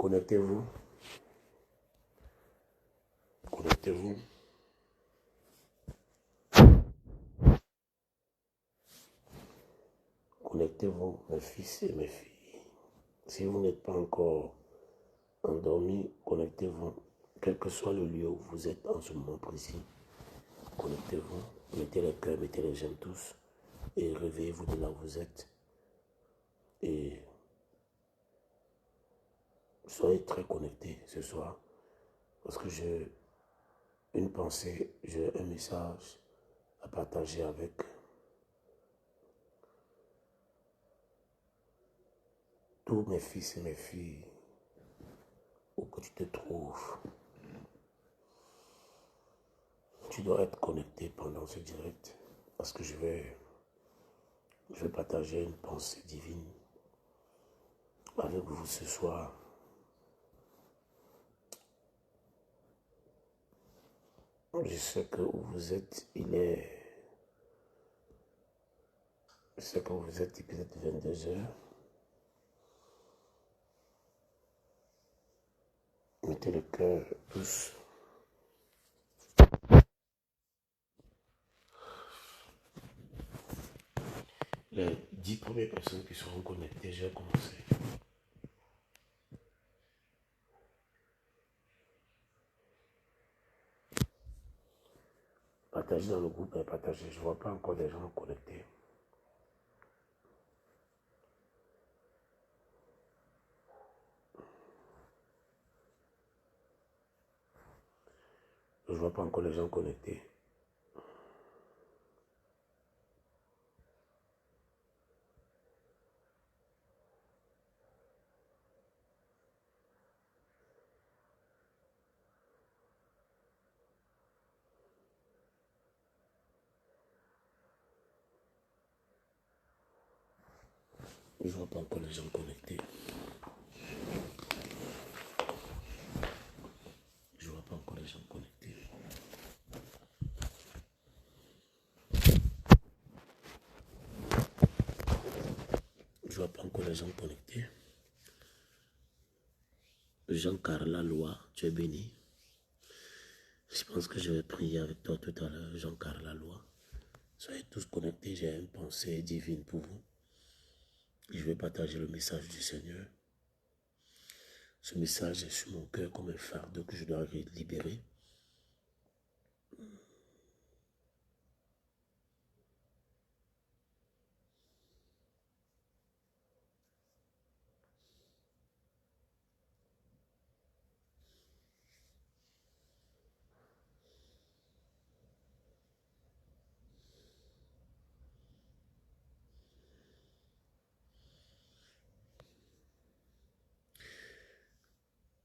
Connectez-vous. Connectez-vous. Connectez-vous, mes fils et mes filles. Si vous n'êtes pas encore endormis, connectez-vous. Quel que soit le lieu où vous êtes en ce moment précis, connectez-vous. Mettez les cœurs, mettez les j'aime tous. Et réveillez-vous de là où vous êtes. Et soyez très connectés ce soir. Parce que j'ai une pensée, j'ai un message à partager avec tous mes fils et mes filles, où que tu te trouves. Tu dois être connecté pendant ce direct, parce que je vais partager une pensée divine avec vous ce soir. Je sais que où vous êtes, je sais que vous êtes peut-être 22 heures. Mettez le cœur tous. Les 10 premières personnes qui seront connectées, j'ai commencé. Partagez dans le groupe et partagez. Je ne vois pas encore des gens connectés. Je ne vois pas encore les gens connectés. Je ne vois pas encore les gens connectés. Je ne vois pas encore les gens connectés. Je ne vois pas encore les gens connectés. Jean-Carla Loi, tu es béni. Je pense que je vais prier avec toi tout à l'heure, Jean-Carla Loi. Soyez tous connectés, j'ai une pensée divine pour vous. Je vais partager le message du Seigneur. Ce message est sur mon cœur comme un fardeau que je dois libérer.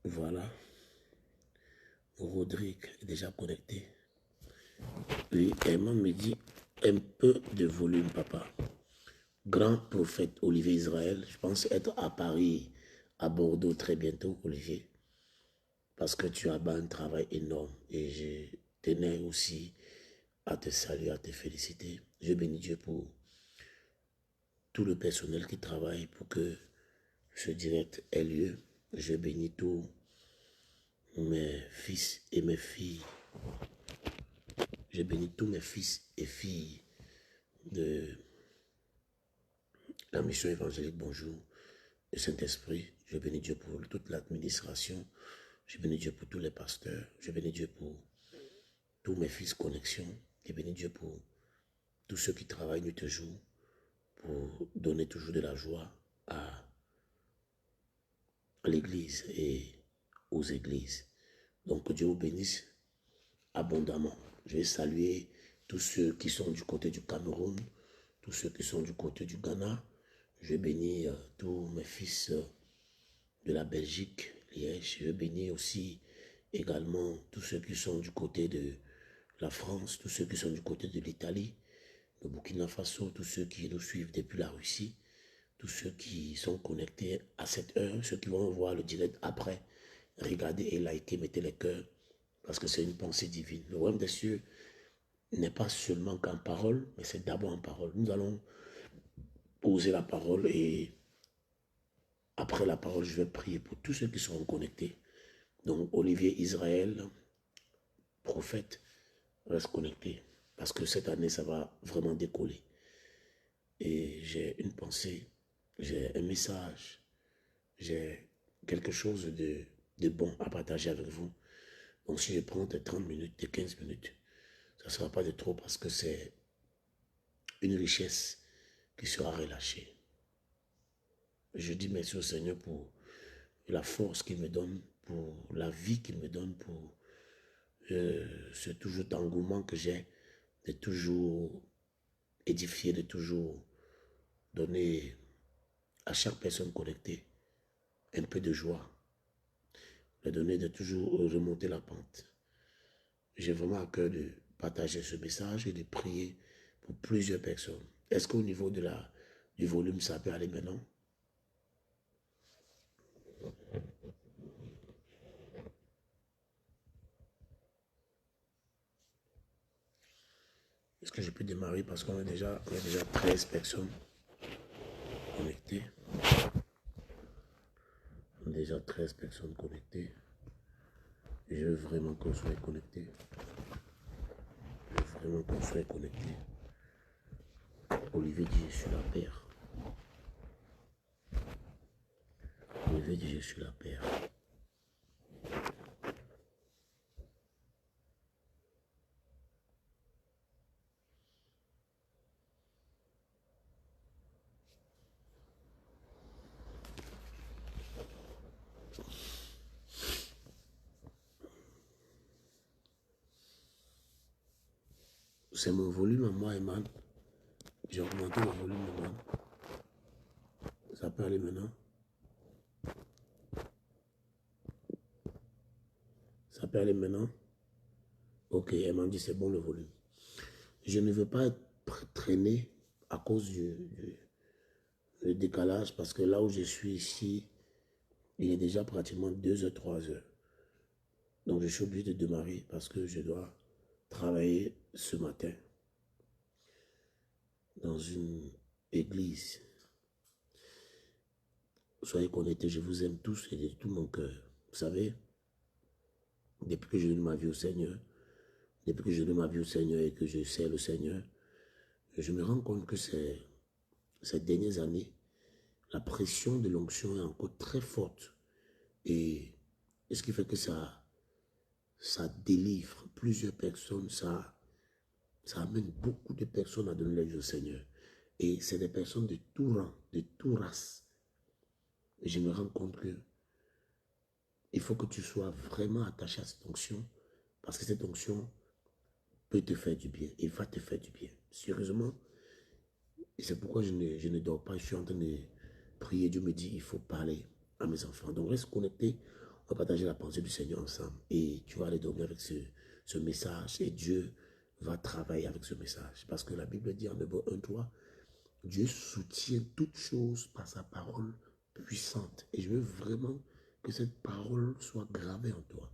Voilà. Rodrigue est déjà connecté. Oui, Emma me dit un peu de volume, papa. Grand prophète Olivier Israël, je pense être à Paris, à Bordeaux très bientôt, Olivier. Parce que tu as un travail énorme. Et je tenais aussi à te saluer, à te féliciter. Je bénis Dieu pour tout le personnel qui travaille pour que ce direct ait lieu. Je bénis tous mes fils et mes filles. Je bénis tous mes fils et filles de la mission évangélique Bonjour, le Saint-Esprit. Je bénis Dieu pour toute l'administration. Je bénis Dieu pour tous les pasteurs. Je bénis Dieu pour tous mes fils connexion. Je bénis Dieu pour tous ceux qui travaillent nuit et jour pour donner toujours de la joie à l'église et aux églises. Donc que Dieu vous bénisse abondamment. Je vais saluer tous ceux qui sont du côté du Cameroun, tous ceux qui sont du côté du Ghana. Je vais bénir tous mes fils de la Belgique, Liège. Je vais bénir aussi également tous ceux qui sont du côté de la France, tous ceux qui sont du côté de l'Italie, le Burkina Faso, tous ceux qui nous suivent depuis la Russie, tous ceux qui sont connectés à cette heure, ceux qui vont voir le direct après, regardez et likez, mettez les cœurs, parce que c'est une pensée divine. Le royaume des cieux n'est pas seulement qu'en parole, mais c'est d'abord en parole. Nous allons poser la parole et Après la parole, je vais prier pour tous ceux qui seront connectés. Donc, Olivier Israël, prophète, reste connecté. Parce que cette année, ça va vraiment décoller. Et j'ai une pensée, j'ai un message, j'ai quelque chose de bon à partager avec vous. Donc, si je prends des 30 minutes, des 15 minutes, ça ne sera pas de trop parce que c'est une richesse qui sera relâchée. Je dis merci au Seigneur pour la force qu'il me donne, pour la vie qu'il me donne, pour ce toujours engouement que j'ai de toujours édifier, de toujours donner à chaque personne connectée un peu de joie, de donner de toujours remonter la pente. J'ai vraiment à cœur de partager ce message et de prier pour plusieurs personnes. Est-ce qu'au niveau du volume, ça peut aller maintenant? Est-ce que je peux démarrer parce qu'on a déjà 13 personnes connectées. On a déjà 13 personnes connectées. Je veux vraiment qu'on soit connectés. Je veux vraiment qu'on soit connectés. Olivier dit, je suis la paire. Olivier dit, je suis la paire. C'est mon volume à moi, Eman. J'ai augmenté mon volume, Eman. Ça peut aller maintenant? Ça peut aller maintenant? Ok, Eman dit, c'est bon le volume. Je ne veux pas être traîné à cause du décalage parce que là où je suis ici, il est déjà pratiquement 2 heures, 3 heures. Donc je suis obligé de démarrer parce que je dois travailler ce matin dans une église. Soyez connectés, je vous aime tous et de tout mon cœur. Vous savez, depuis que je donne ma vie au Seigneur, depuis que je donne ma vie au Seigneur et que je sers le Seigneur, je me rends compte que ces dernières années, la pression de l'onction est encore très forte. Et ce qui fait que ça délivre plusieurs personnes, ça amène beaucoup de personnes à donner la vie au Seigneur. Et c'est des personnes de tout rang, de toute race. Et je me rends compte que il faut que tu sois vraiment attaché à cette onction, parce que cette onction peut te faire du bien, et va te faire du bien. Sérieusement, et c'est pourquoi je ne dors pas, je suis en train de prier. Dieu me dit, il faut parler à mes enfants. Donc reste connecté, on va partager la pensée du Seigneur ensemble. Et tu vas aller dormir avec ce message, et Dieu va travailler avec ce message. Parce que la Bible dit en Hébreux 1:3, Dieu soutient toutes choses par sa parole puissante. Et je veux vraiment que cette parole soit gravée en toi.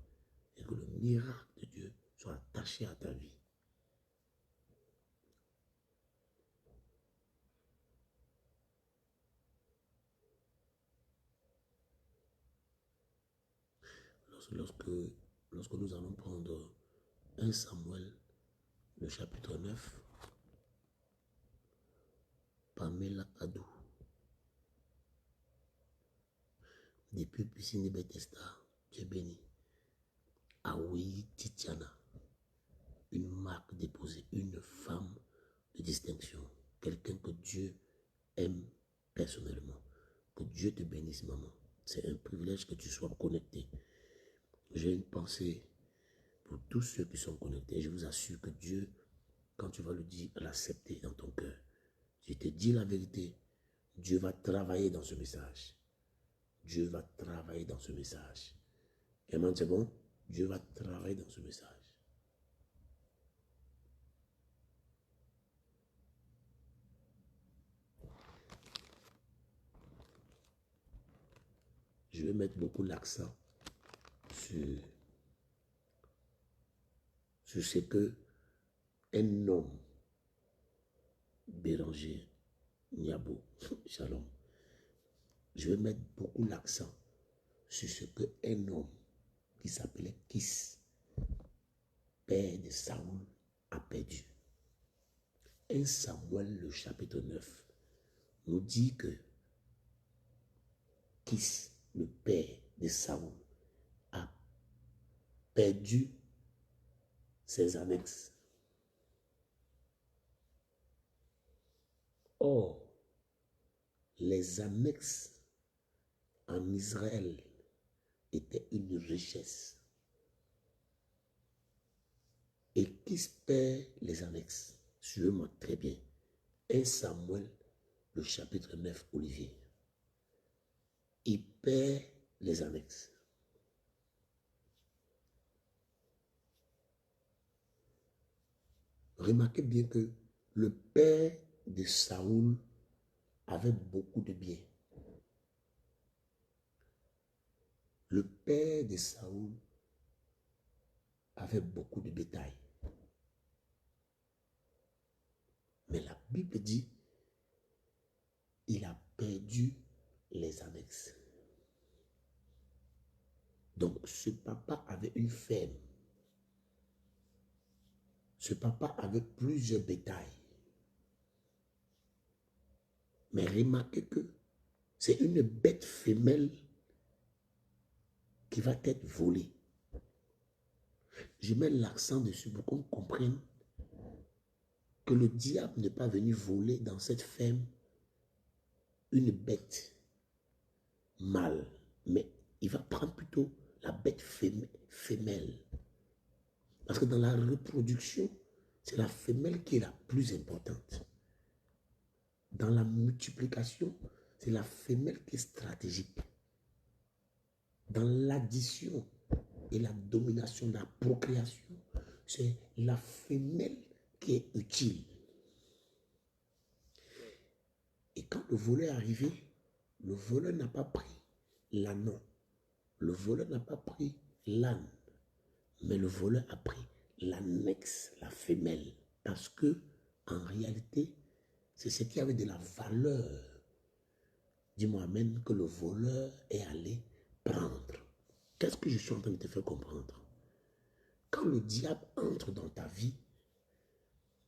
Et que le miracle de Dieu soit attaché à ta vie. Lorsque nous allons prendre 1 Samuel, le chapitre 9, Pamela Kadou, depuis Piscine Bethesda, tu es béni. Aoui Titiana, une marque déposée, une femme de distinction, quelqu'un que Dieu aime personnellement. Que Dieu te bénisse, maman. C'est un privilège que tu sois connecté. J'ai une pensée pour tous ceux qui sont connectés. Je vous assure que Dieu, quand tu vas le dire, l'accepter dans ton cœur. Je te dis la vérité. Dieu va travailler dans ce message. Dieu va travailler dans ce message. Amen, c'est bon? Dieu va travailler dans ce message. Je vais mettre beaucoup l'accent sur ce que un homme, Béranger Niabo, Shalom, je vais mettre beaucoup l'accent sur ce qu'un homme qui s'appelait Kis, père de Saoul, a perdu. 1 Samuel, le chapitre 9, nous dit que Kis, le père de Saoul, a perdu ses annexes. Or, les annexes en Israël étaient une richesse. Et qui perd les annexes? Suivez-moi très bien. 1 Samuel, le chapitre 9, Olivier. Il perd les annexes. Remarquez bien que le père de Saoul avait beaucoup de biens. Le père de Saoul avait beaucoup de bétail. Mais la Bible dit, il a perdu les annexes. Donc, ce papa avait une ferme. Ce papa avait plusieurs bétails. Mais remarquez que c'est une bête femelle qui va être volée. Je mets l'accent dessus pour qu'on comprenne que le diable n'est pas venu voler dans cette ferme une bête mâle, mais il va prendre plutôt la bête femelle. Parce que dans la reproduction, c'est la femelle qui est la plus importante. Dans la multiplication, c'est la femelle qui est stratégique. Dans l'addition et la domination, la procréation, c'est la femelle qui est utile. Et quand le voleur est arrivé, le voleur n'a pas pris l'ânon. Le voleur n'a pas pris l'âne. Mais le voleur a pris l'annexe, la femelle. Parce que, en réalité, c'est ce qui avait de la valeur. Dis-moi amen, que le voleur est allé prendre. Qu'est-ce que je suis en train de te faire comprendre? Quand le diable entre dans ta vie,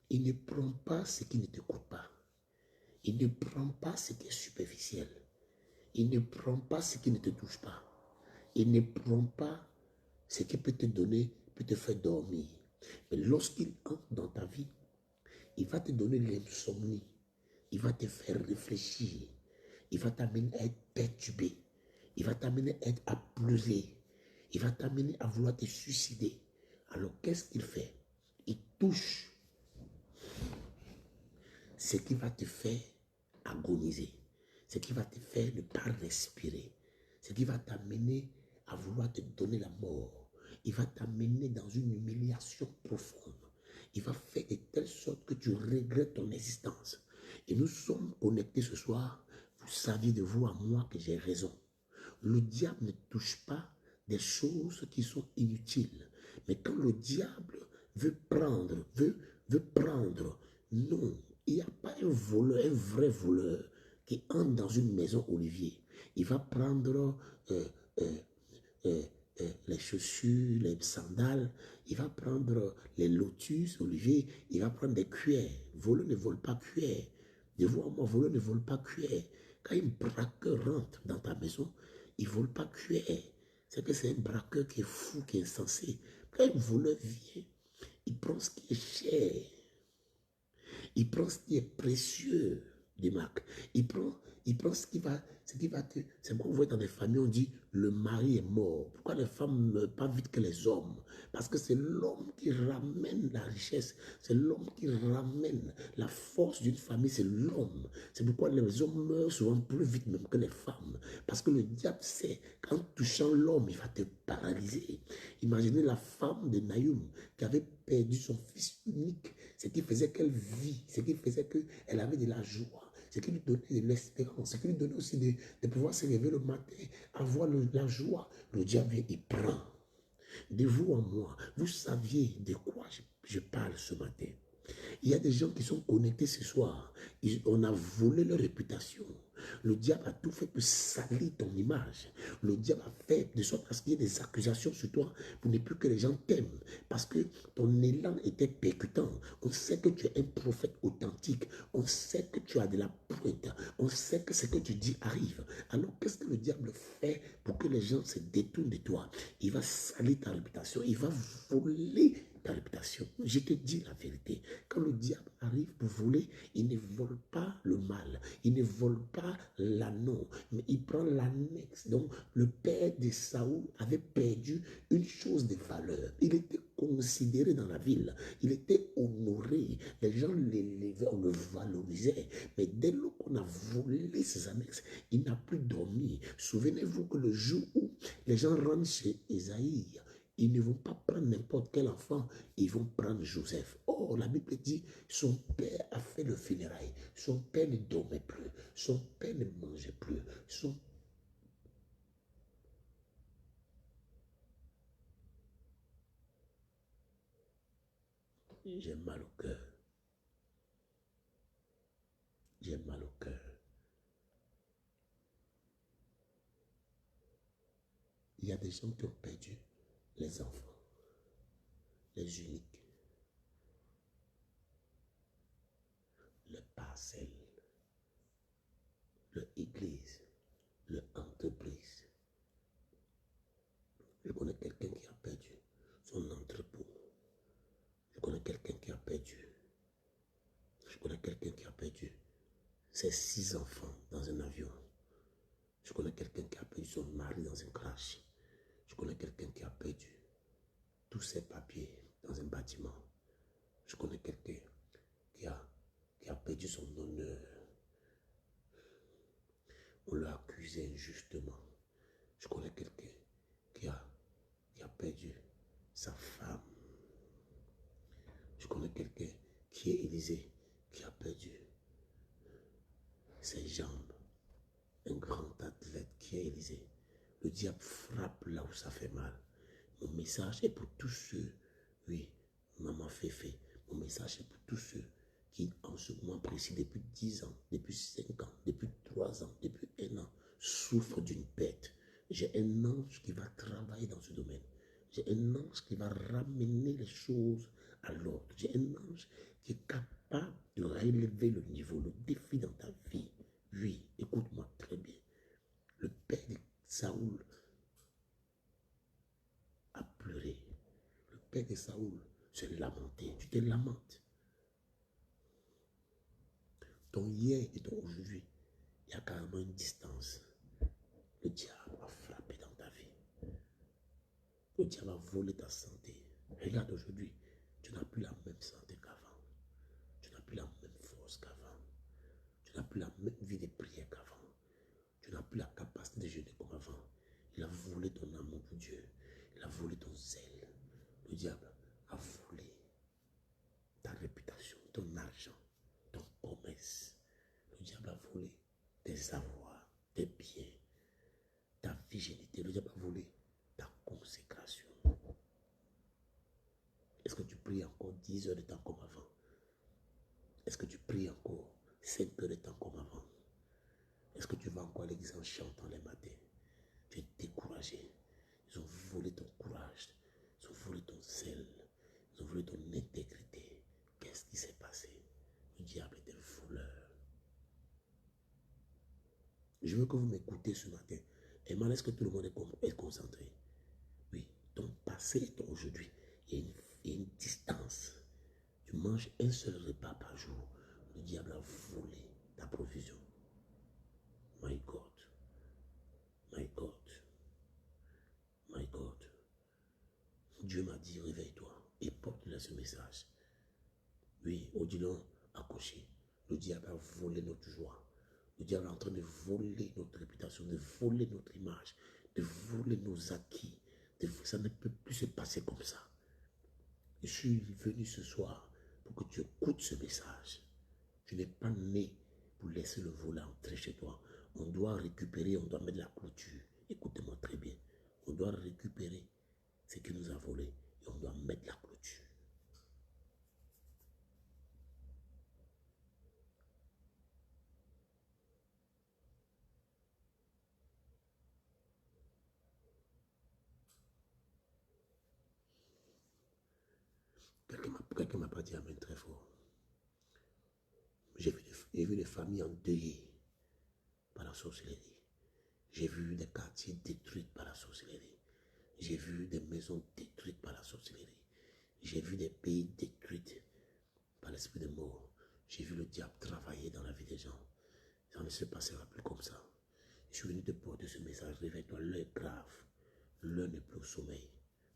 il ne prend pas ce qui ne te coûte pas. Il ne prend pas ce qui est superficiel. Il ne prend pas ce qui ne te touche pas. Il ne prend pas ce qui peut te donner, peut te faire dormir. Mais lorsqu'il entre dans ta vie, il va te donner l'insomnie. Il va te faire réfléchir. Il va t'amener à être perturbé. Il va t'amener à être à pleurer. Il va t'amener à vouloir te suicider. Alors qu'est-ce qu'il fait? Il touche ce qui va te faire agoniser. Ce qui va te faire ne pas respirer. Ce qui va t'amener à vouloir te donner la mort. Il va t'amener dans une humiliation profonde. Il va faire de telle sorte que tu regrettes ton existence. Et nous sommes connectés ce soir. Vous saviez de vous à moi que j'ai raison. Le diable ne touche pas des choses qui sont inutiles. Mais quand le diable veut prendre, non, il n'y a pas un voleur, un vrai voleur qui entre dans une maison, Olivier. Il va prendre les chaussures, les sandales, il va prendre les lotus, Olivier, il va prendre des cuillères. Voleur ne vole pas cuillère. De vous à moi, voleur ne vole pas cuillère. Quand un braqueur rentre dans ta maison, il ne vole pas cuillère. C'est que c'est un braqueur qui est fou, qui est insensé. Quand un voleur vient, il prend ce qui est cher. Il prend ce qui est précieux des marques. Il prend ce qui va te... C'est pourquoi vous voyez dans les familles, on dit le mari est mort. Pourquoi les femmes ne meurent pas vite que les hommes? Parce que c'est l'homme qui ramène la richesse. C'est l'homme qui ramène la force d'une famille. C'est l'homme. C'est pourquoi les hommes meurent souvent plus vite même que les femmes. Parce que le diable sait qu'en touchant l'homme, il va te paralyser. Imaginez la femme de Naïm qui avait perdu son fils unique. Ce qui faisait qu'elle vit. Ce qui faisait qu'elle avait de la joie. Ce qui lui donnait de l'espérance, ce qui lui donnait aussi de pouvoir se lever le matin, avoir la joie. Le diable, il prend. De vous à moi, vous saviez de quoi je parle ce matin. Il y a des gens qui sont connectés ce soir. On a volé leur réputation. Le diable a tout fait pour salir ton image. Le diable a fait de sorte à ce qu'il y ait des accusations sur toi pour ne plus que les gens t'aiment. Parce que ton élan était percutant. On sait que tu es un prophète authentique. On sait que tu as de la pointe. On sait que ce que tu dis arrive. Alors qu'est-ce que le diable fait pour que les gens se détournent de toi? Il va salir ta réputation. Il va voler ta réputation. Je te dis la vérité. Quand le diable arrive pour voler, il ne vole pas le mal. Il ne vole pas l'anneau, mais il prend l'annexe. Donc, le père de Saoul avait perdu une chose de valeur. Il était considéré dans la ville. Il était honoré. Les gens l'élevaient, on le valorisait. Mais dès lors qu'on a volé ses annexes, il n'a plus dormi. Souvenez-vous que le jour où les gens rentrent chez Ésaïe, ils ne vont pas prendre n'importe quel enfant, ils vont prendre Joseph. Oh, la Bible dit, son père a fait le funérail. Son père ne dormait plus. Son père ne mangeait plus. J'ai mal au cœur. J'ai mal au cœur. Il y a des gens qui ont perdu les enfants, les uniques, le parcelle, l'église, l'entreprise. Je connais quelqu'un qui a perdu son entrepôt. Je connais quelqu'un qui a perdu. Je connais quelqu'un qui a perdu ses 6 enfants dans un avion. Je connais quelqu'un qui a perdu son mari dans un crash. Je connais quelqu'un qui a perdu tous ses papiers dans un bâtiment. Je connais quelqu'un qui a perdu son honneur. On l'a accusé injustement. Je connais quelqu'un qui a perdu sa femme. Je connais quelqu'un qui est Élysée, qui a perdu ses jambes. Un grand athlète qui est Élysée. Le diable frappe là où ça fait mal. Mon message est pour tous ceux, oui, maman Féfé, mon message est pour tous ceux qui, en ce moment précis, depuis 10 ans, depuis 5 ans, depuis 3 ans, depuis 1 an, souffrent d'une perte. J'ai un ange qui va travailler dans ce domaine. J'ai un ange qui va ramener les choses à l'ordre. J'ai un ange qui est capable de relever le niveau, le défi dans ta vie. Oui, écoute-moi très bien. Le père de Saoul a pleuré. Le père de Saoul se lamentait. Tu te lamentes. Ton hier et ton aujourd'hui, il y a carrément une distance. Le diable a frappé dans ta vie. Le diable a volé ta santé. Regarde aujourd'hui, tu n'as plus la même santé qu'avant. Tu n'as plus la même force qu'avant. Tu n'as plus la même vie de prière qu'avant. Tu n'as plus la capacité de jeûner comme avant. Il a volé ton amour pour Dieu. Il a volé ton zèle. Le diable a volé ta réputation, ton argent, ton commerce. Le diable a volé tes savoirs, tes biens, ta virginité. Le diable a volé ta consécration. Est-ce que tu pries encore 10 heures de temps comme avant? Est-ce que tu pries encore 5 heures de temps comme avant? Est-ce que tu vas encore à l'église en chantant les matins? Tu es découragé. Ils ont volé ton courage. Ils ont volé ton zèle. Ils ont volé ton intégrité. Qu'est-ce qui s'est passé? Le diable est un voleur. Je veux que vous m'écoutez ce matin. Et mal, est-ce que tout le monde est concentré? Oui, ton passé et ton aujourd'hui, il y a une distance. Tu manges un seul repas par jour. Le diable a volé ta provision. My God. My God. My God. Dieu m'a dit, réveille-toi et porte-le ce message. Oui, Odilon a coché. Le diable a volé notre joie. Le diable est en train de voler notre réputation, de voler notre image, de voler nos acquis. Ça ne peut plus se passer comme ça. Je suis venu ce soir pour que tu écoutes ce message. Tu n'es pas né pour laisser le vol entrer chez toi. On doit récupérer, on doit mettre la clôture. Écoutez-moi très bien. On doit récupérer ce qui nous a volé et on doit mettre la clôture. Quelqu'un m'a pas dit amen très fort. J'ai vu des familles endeuillées par la sorcellerie. J'ai vu des quartiers détruits par la sorcellerie. J'ai vu des maisons détruites par la sorcellerie. J'ai vu des pays détruits par l'esprit de mort. J'ai vu le diable travailler dans la vie des gens. Ça ne se passera plus comme ça. Je suis venu te porter ce message. Réveille-toi, l'heure est grave. L'heure n'est plus au sommeil.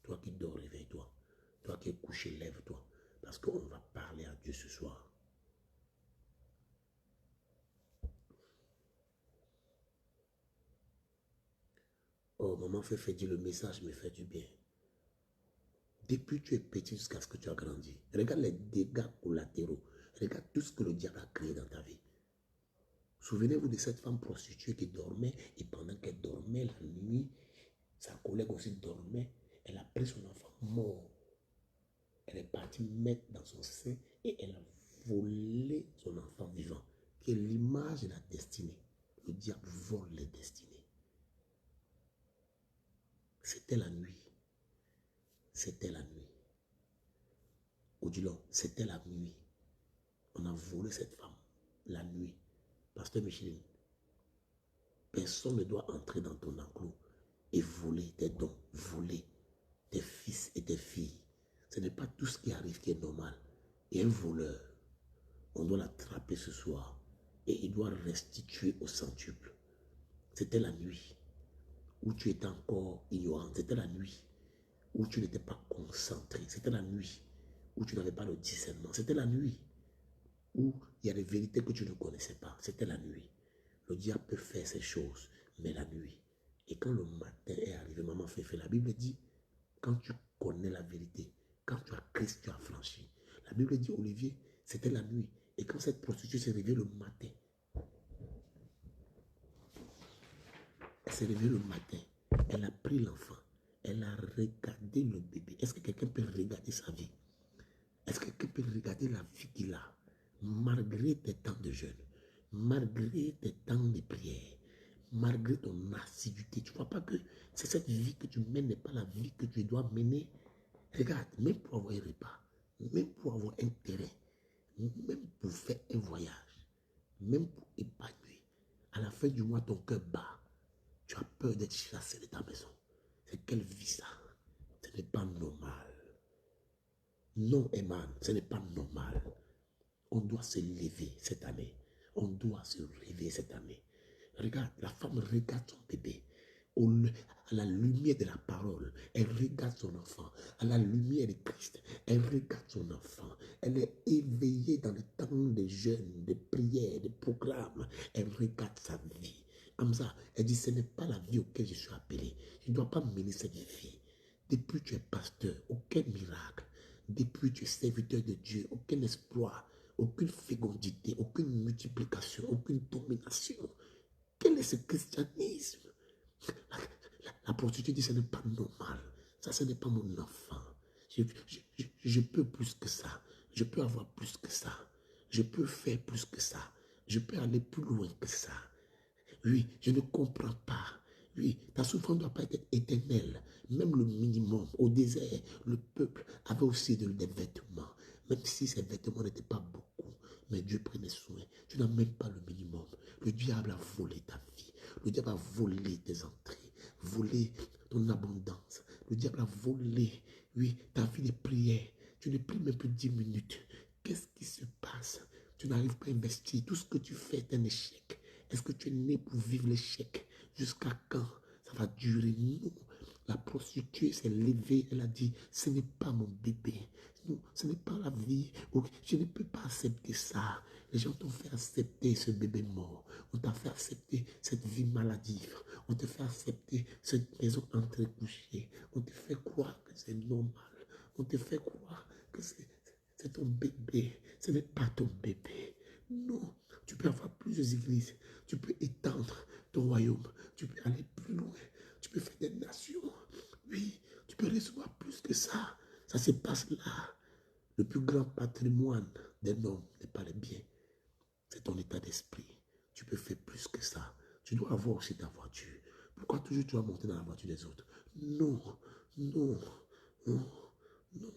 Toi qui dors, réveille-toi. Toi qui es couché, lève-toi. Parce qu'on va parler à Dieu ce soir. Oh, maman fait dire le message me fait du bien. Depuis que tu es petit jusqu'à ce que tu as grandi. Regarde les dégâts collatéraux. Regarde tout ce que le diable a créé dans ta vie. Souvenez-vous de cette femme prostituée qui dormait et pendant qu'elle dormait la nuit, sa collègue aussi dormait. Elle a pris son enfant mort. Elle est partie mettre dans son sein et elle a volé son enfant vivant, qui est l'image de la destinée. Le diable vole les destinées. C'était la nuit. C'était la nuit. Odilon, c'était la nuit. On a volé cette femme la nuit. Pasteur Micheline, personne ne doit entrer dans ton enclos et voler tes dons, voler tes fils et tes filles. Ce n'est pas tout ce qui arrive qui est normal. Et un voleur, on doit l'attraper ce soir et il doit restituer au centuple. C'était la nuit où tu étais encore ignorant. C'était la nuit où tu n'étais pas concentré. C'était la nuit où tu n'avais pas le discernement. C'était la nuit où il y a des vérités que tu ne connaissais pas. C'était la nuit. Le diable peut faire ces choses, mais la nuit. Et quand le matin est arrivé, maman fait, la Bible dit, quand tu connais la vérité, quand tu as Christ, tu as franchi. La Bible dit, Olivier, c'était la nuit. Et quand cette prostituée s'est réveillée le matin, elle s'est réveillée le matin, elle a pris l'enfant, elle a regardé le bébé. Est-ce que quelqu'un peut regarder sa vie? Est-ce que quelqu'un peut regarder la vie qu'il a? Malgré tes temps de jeûne, malgré tes temps de prière, malgré ton assiduité, tu ne vois pas que c'est cette vie que tu mènes n'est pas la vie que tu dois mener. Regarde, même pour avoir un repas, même pour avoir un terrain, même pour faire un voyage, même pour épanouir, à la fin du mois, ton cœur bat. Tu as peur d'être chassé de ta maison. C'est quelle vie ça? Ce n'est pas normal. Non, Eman, ce n'est pas normal. On doit se lever cette année. On doit se lever cette année. Regarde, la femme regarde son bébé. À la lumière de la parole, elle regarde son enfant. À la lumière de Christ, elle regarde son enfant. Elle est éveillée dans le temps de jeûne, de prière, de programme. Elle regarde sa vie. Hamza, elle dit, ce n'est pas la vie auquel je suis appelé. Je ne dois pas mener cette vie. Depuis que tu es pasteur, aucun miracle. Depuis que tu es serviteur de Dieu, aucun exploit, aucune fécondité, aucune multiplication, aucune domination. Quel est ce christianisme? La prostituée dit, ce n'est pas normal. Ça, ce n'est pas mon enfant. Je peux plus que ça. Je peux avoir plus que ça. Je peux faire plus que ça. Je peux aller plus loin que ça. Oui, je ne comprends pas. Oui, ta souffrance ne doit pas être éternelle. Même le minimum, au désert, le peuple avait aussi des vêtements. Même si ces vêtements n'étaient pas beaucoup. Mais Dieu prenait soin. Tu n'as même pas le minimum. Le diable a volé ta vie. Le diable a volé tes entrées. Volé ton abondance. Le diable a volé, oui, ta vie de prière. Tu ne pries même plus 10 minutes. Qu'est-ce qui se passe? Tu n'arrives pas à investir. Tout ce que tu fais est un échec. Est-ce que tu es né pour vivre l'échec? Jusqu'à quand ça va durer? Non. La prostituée s'est levée, elle a dit, ce n'est pas mon bébé. Non, ce n'est pas la vie. Je ne peux pas accepter ça. Les gens t'ont fait accepter ce bébé mort. On t'a fait accepter cette vie maladive. On te fait accepter cette maison entrecouchée. On te fait croire que c'est normal. On te fait croire que c'est ton bébé. Ce n'est pas ton bébé. Non, tu peux avoir plusieurs églises. Tu peux étendre ton royaume. Tu peux aller plus loin. Tu peux faire des nations. Oui, tu peux recevoir plus que ça. Ça se passe là. Le plus grand patrimoine d'un homme n'est pas le bien. C'est ton état d'esprit. Tu peux faire plus que ça. Tu dois avoir aussi ta voiture. Pourquoi toujours tu dois monter dans la voiture des autres? Non, non, non, non.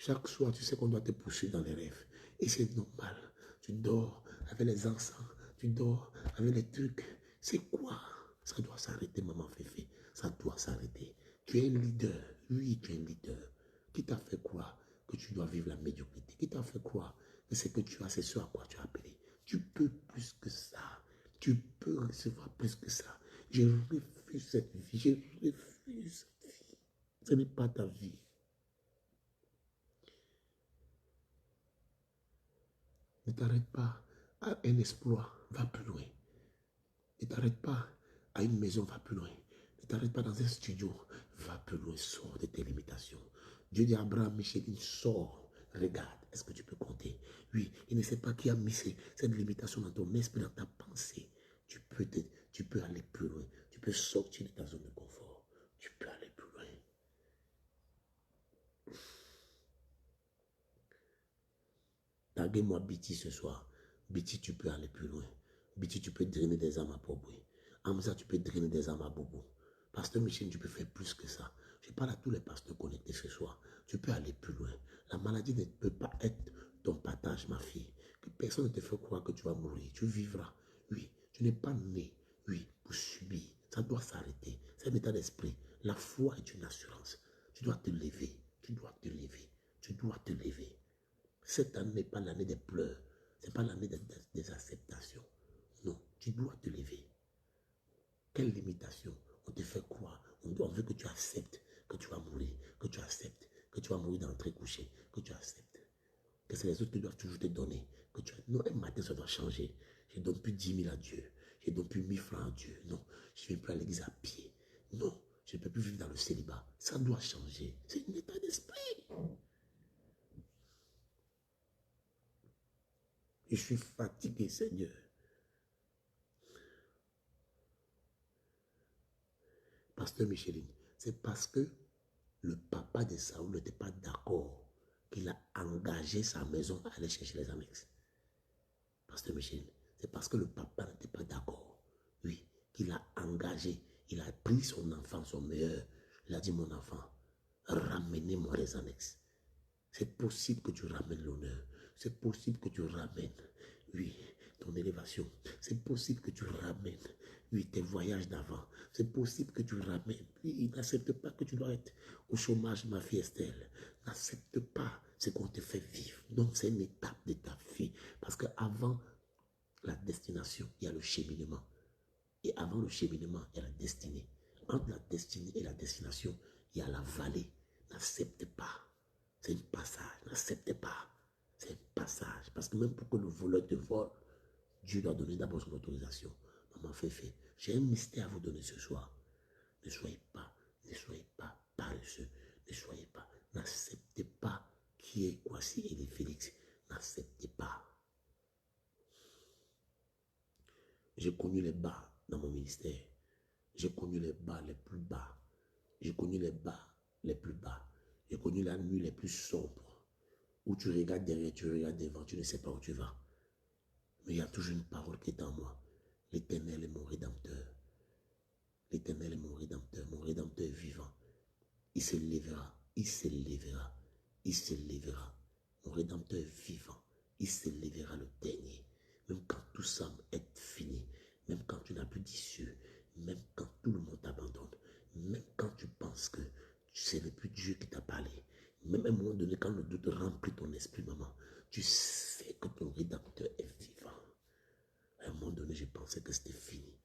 Chaque soir, tu sais qu'on doit te poursuivre dans les rêves. Et c'est normal. Tu dors avec les encens. Tu dors avec les trucs. C'est quoi? Ça doit s'arrêter, maman Féfé. Ça doit s'arrêter. Tu es un leader. Oui, tu es un leader. Qui t'a fait croire que tu dois vivre la médiocrité? Qui t'a fait croire que c'est que tu as, c'est ce à quoi tu as appelé? Tu peux plus que ça. Tu peux recevoir plus que ça. Je refuse cette vie. Je refuse cette vie. Ce n'est pas ta vie. Ne t'arrête pas à un exploit, va plus loin. Ne t'arrête pas à une maison, va plus loin. Ne t'arrête pas dans un studio, va plus loin, sors de tes limitations. Dieu dit à Abraham, Micheline, sors, regarde, est-ce que tu peux compter? Oui, il ne sait pas qui a mis cette limitation dans ton esprit, dans ta pensée. Tu peux aller plus loin, tu peux sortir de ta zone de confort, tu peux aller plus loin. Taguez-moi Biti ce soir. Biti, tu peux aller plus loin. Biti, tu peux drainer des âmes à Poboué. Hamza, tu peux drainer des âmes à Bobo. Pasteur Michel, tu peux faire plus que ça. Je parle à tous les pasteurs connectés ce soir. Tu peux aller plus loin. La maladie ne peut pas être ton partage, ma fille. Que personne ne te fait croire que tu vas mourir. Tu vivras. Oui, tu n'es pas né, oui, pour subir. Ça doit s'arrêter. C'est un état d'esprit. La foi est une assurance. Tu dois te lever. Tu dois te lever. Tu dois te lever. Cette année n'est pas l'année des pleurs. Ce n'est pas l'année des acceptations. Non, tu dois te lever. Quelle limitation? On te fait croire. On veut que tu acceptes que tu vas mourir. Que tu acceptes que tu vas mourir d'entrée couchée. Que tu acceptes que c'est les autres qui doivent toujours te donner. Non, un matin, ça doit changer. Je ne donne plus 10 000 à Dieu. Je ne donne plus 1000 francs à Dieu. Non, je ne viens plus à l'église à pied. Non, je ne peux plus vivre dans le célibat. Ça doit changer. C'est un état d'esprit. Je suis fatigué, Seigneur. Pasteur Micheline, c'est parce que le papa de Saoul n'était pas d'accord qu'il a engagé sa maison à aller chercher les annexes. Pasteur Micheline, c'est parce que le papa n'était pas d'accord, oui, qu'il a engagé, il a pris son enfant, son meilleur, il a dit, mon enfant, ramenez-moi les annexes. C'est possible que tu ramènes l'honneur. C'est possible que tu ramènes, oui, ton élévation. C'est possible que tu ramènes, oui, tes voyages d'avant. C'est possible que tu ramènes. Oui, il n'accepte pas que tu dois être au chômage, ma fille Estelle. N'accepte pas ce qu'on te fait vivre. Non, c'est une étape de ta vie. Parce qu'avant la destination, il y a le cheminement. Et avant le cheminement, il y a la destinée. Entre la destinée et la destination, il y a la vallée. N'accepte pas. C'est un passage. N'acceptez pas. C'est un passage. Parce que même pour que le voleur te vole, Dieu doit donner d'abord son autorisation. Maman Féfé, j'ai un mystère à vous donner ce soir. Ne soyez pas paresseux. Ne soyez pas. N'acceptez pas qui est Kwasi et les Félix. N'acceptez pas. J'ai connu les bas dans mon ministère. J'ai connu les bas les plus bas. J'ai connu les bas les plus bas. J'ai connu la nuit les plus sombres. Où tu regardes derrière, tu regardes devant, tu ne sais pas où tu vas. Mais il y a toujours une parole qui est en moi. L'Éternel est mon rédempteur. L'Éternel est mon rédempteur. Mon rédempteur est vivant. Il se lèvera. Il se lèvera. Il se lèvera. Mon rédempteur est vivant. Il se lèvera le dernier. Même quand tout semble être fini. Même quand tu n'as plus d'issue. Même quand tout le monde t'abandonne. Même quand tu penses que ce n'est plus Dieu qui t'a parlé. Même à un moment donné, quand le doute remplit ton esprit, maman, tu sais que ton rédempteur est vivant. À un moment donné, je pensais que c'était fini.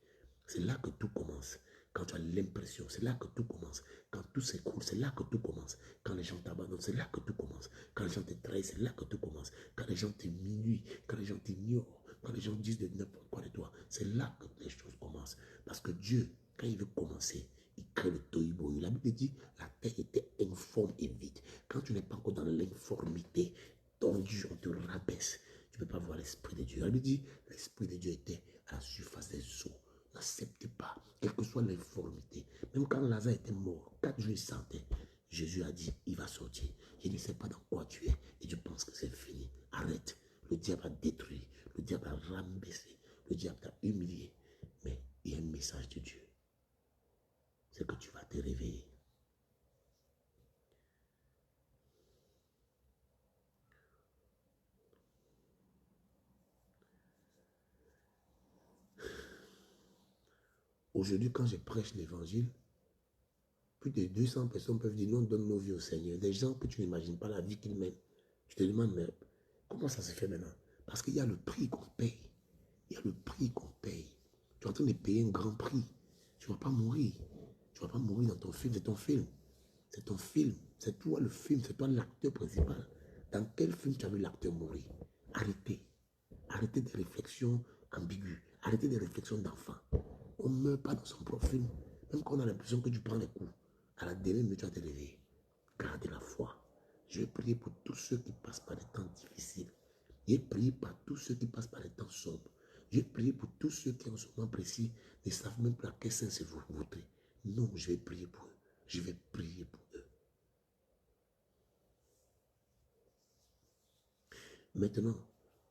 C'est là que tout commence. Quand tu as l'impression, c'est là que tout commence. Quand tout s'écroule, c'est là que tout commence. Quand les gens t'abandonnent, c'est là que tout commence. Quand les gens te trahissent, c'est là que tout commence. Quand les gens t'huilient, quand les gens t'ignorent, quand les gens disent de n'importe quoi de toi, c'est là que les choses commencent. Parce que Dieu, quand il veut commencer, il crée le tohu-bohu. La Bible dit, la terre était informe et vide. Quand tu n'es pas encore dans l'informité, tordue, on te rabaisse. Tu ne peux pas voir l'Esprit de Dieu. La Bible dit, l'Esprit de Dieu était à la surface des eaux. N'accepte pas, quelle que soit l'informité. Même quand Lazare était mort, 4 jours il sentait. Jésus a dit, il va sortir. Je ne sais pas dans quoi tu es et tu penses que c'est fini. Arrête. Le diable a détruit. Le diable a rabaissé. Le diable t'a humilié. Mais il y a un message de Dieu. C'est que tu vas te réveiller. Aujourd'hui, quand je prêche l'évangile, plus de 200 personnes peuvent dire, nous on donne nos vies au Seigneur. Des gens que tu n'imagines pas la vie qu'ils mènent. Je te demande, mais comment ça se fait maintenant? Parce qu'il y a le prix qu'on paye. Il y a le prix qu'on paye. Tu es en train de payer un grand prix. Tu ne vas pas mourir. Tu ne vas pas mourir dans ton film. C'est ton film. C'est ton film. C'est toi le film. C'est toi l'acteur principal. Dans quel film tu as vu l'acteur mourir? Arrêtez. Arrêtez des réflexions ambiguës. Arrêtez des réflexions d'enfants. On ne meurt pas dans son propre film. Même quand on a l'impression que tu prends les coups. À la dernière minute, tu vas te réveiller. Gardez la foi. Je vais prier pour tous ceux qui passent par des temps difficiles. Je vais prier pour tous ceux qui passent par des temps sombres. Je vais prier pour tous ceux qui en ce moment précis ne savent même pas à quel sens c'est voter. Non, je vais prier pour eux. Je vais prier pour eux. Maintenant,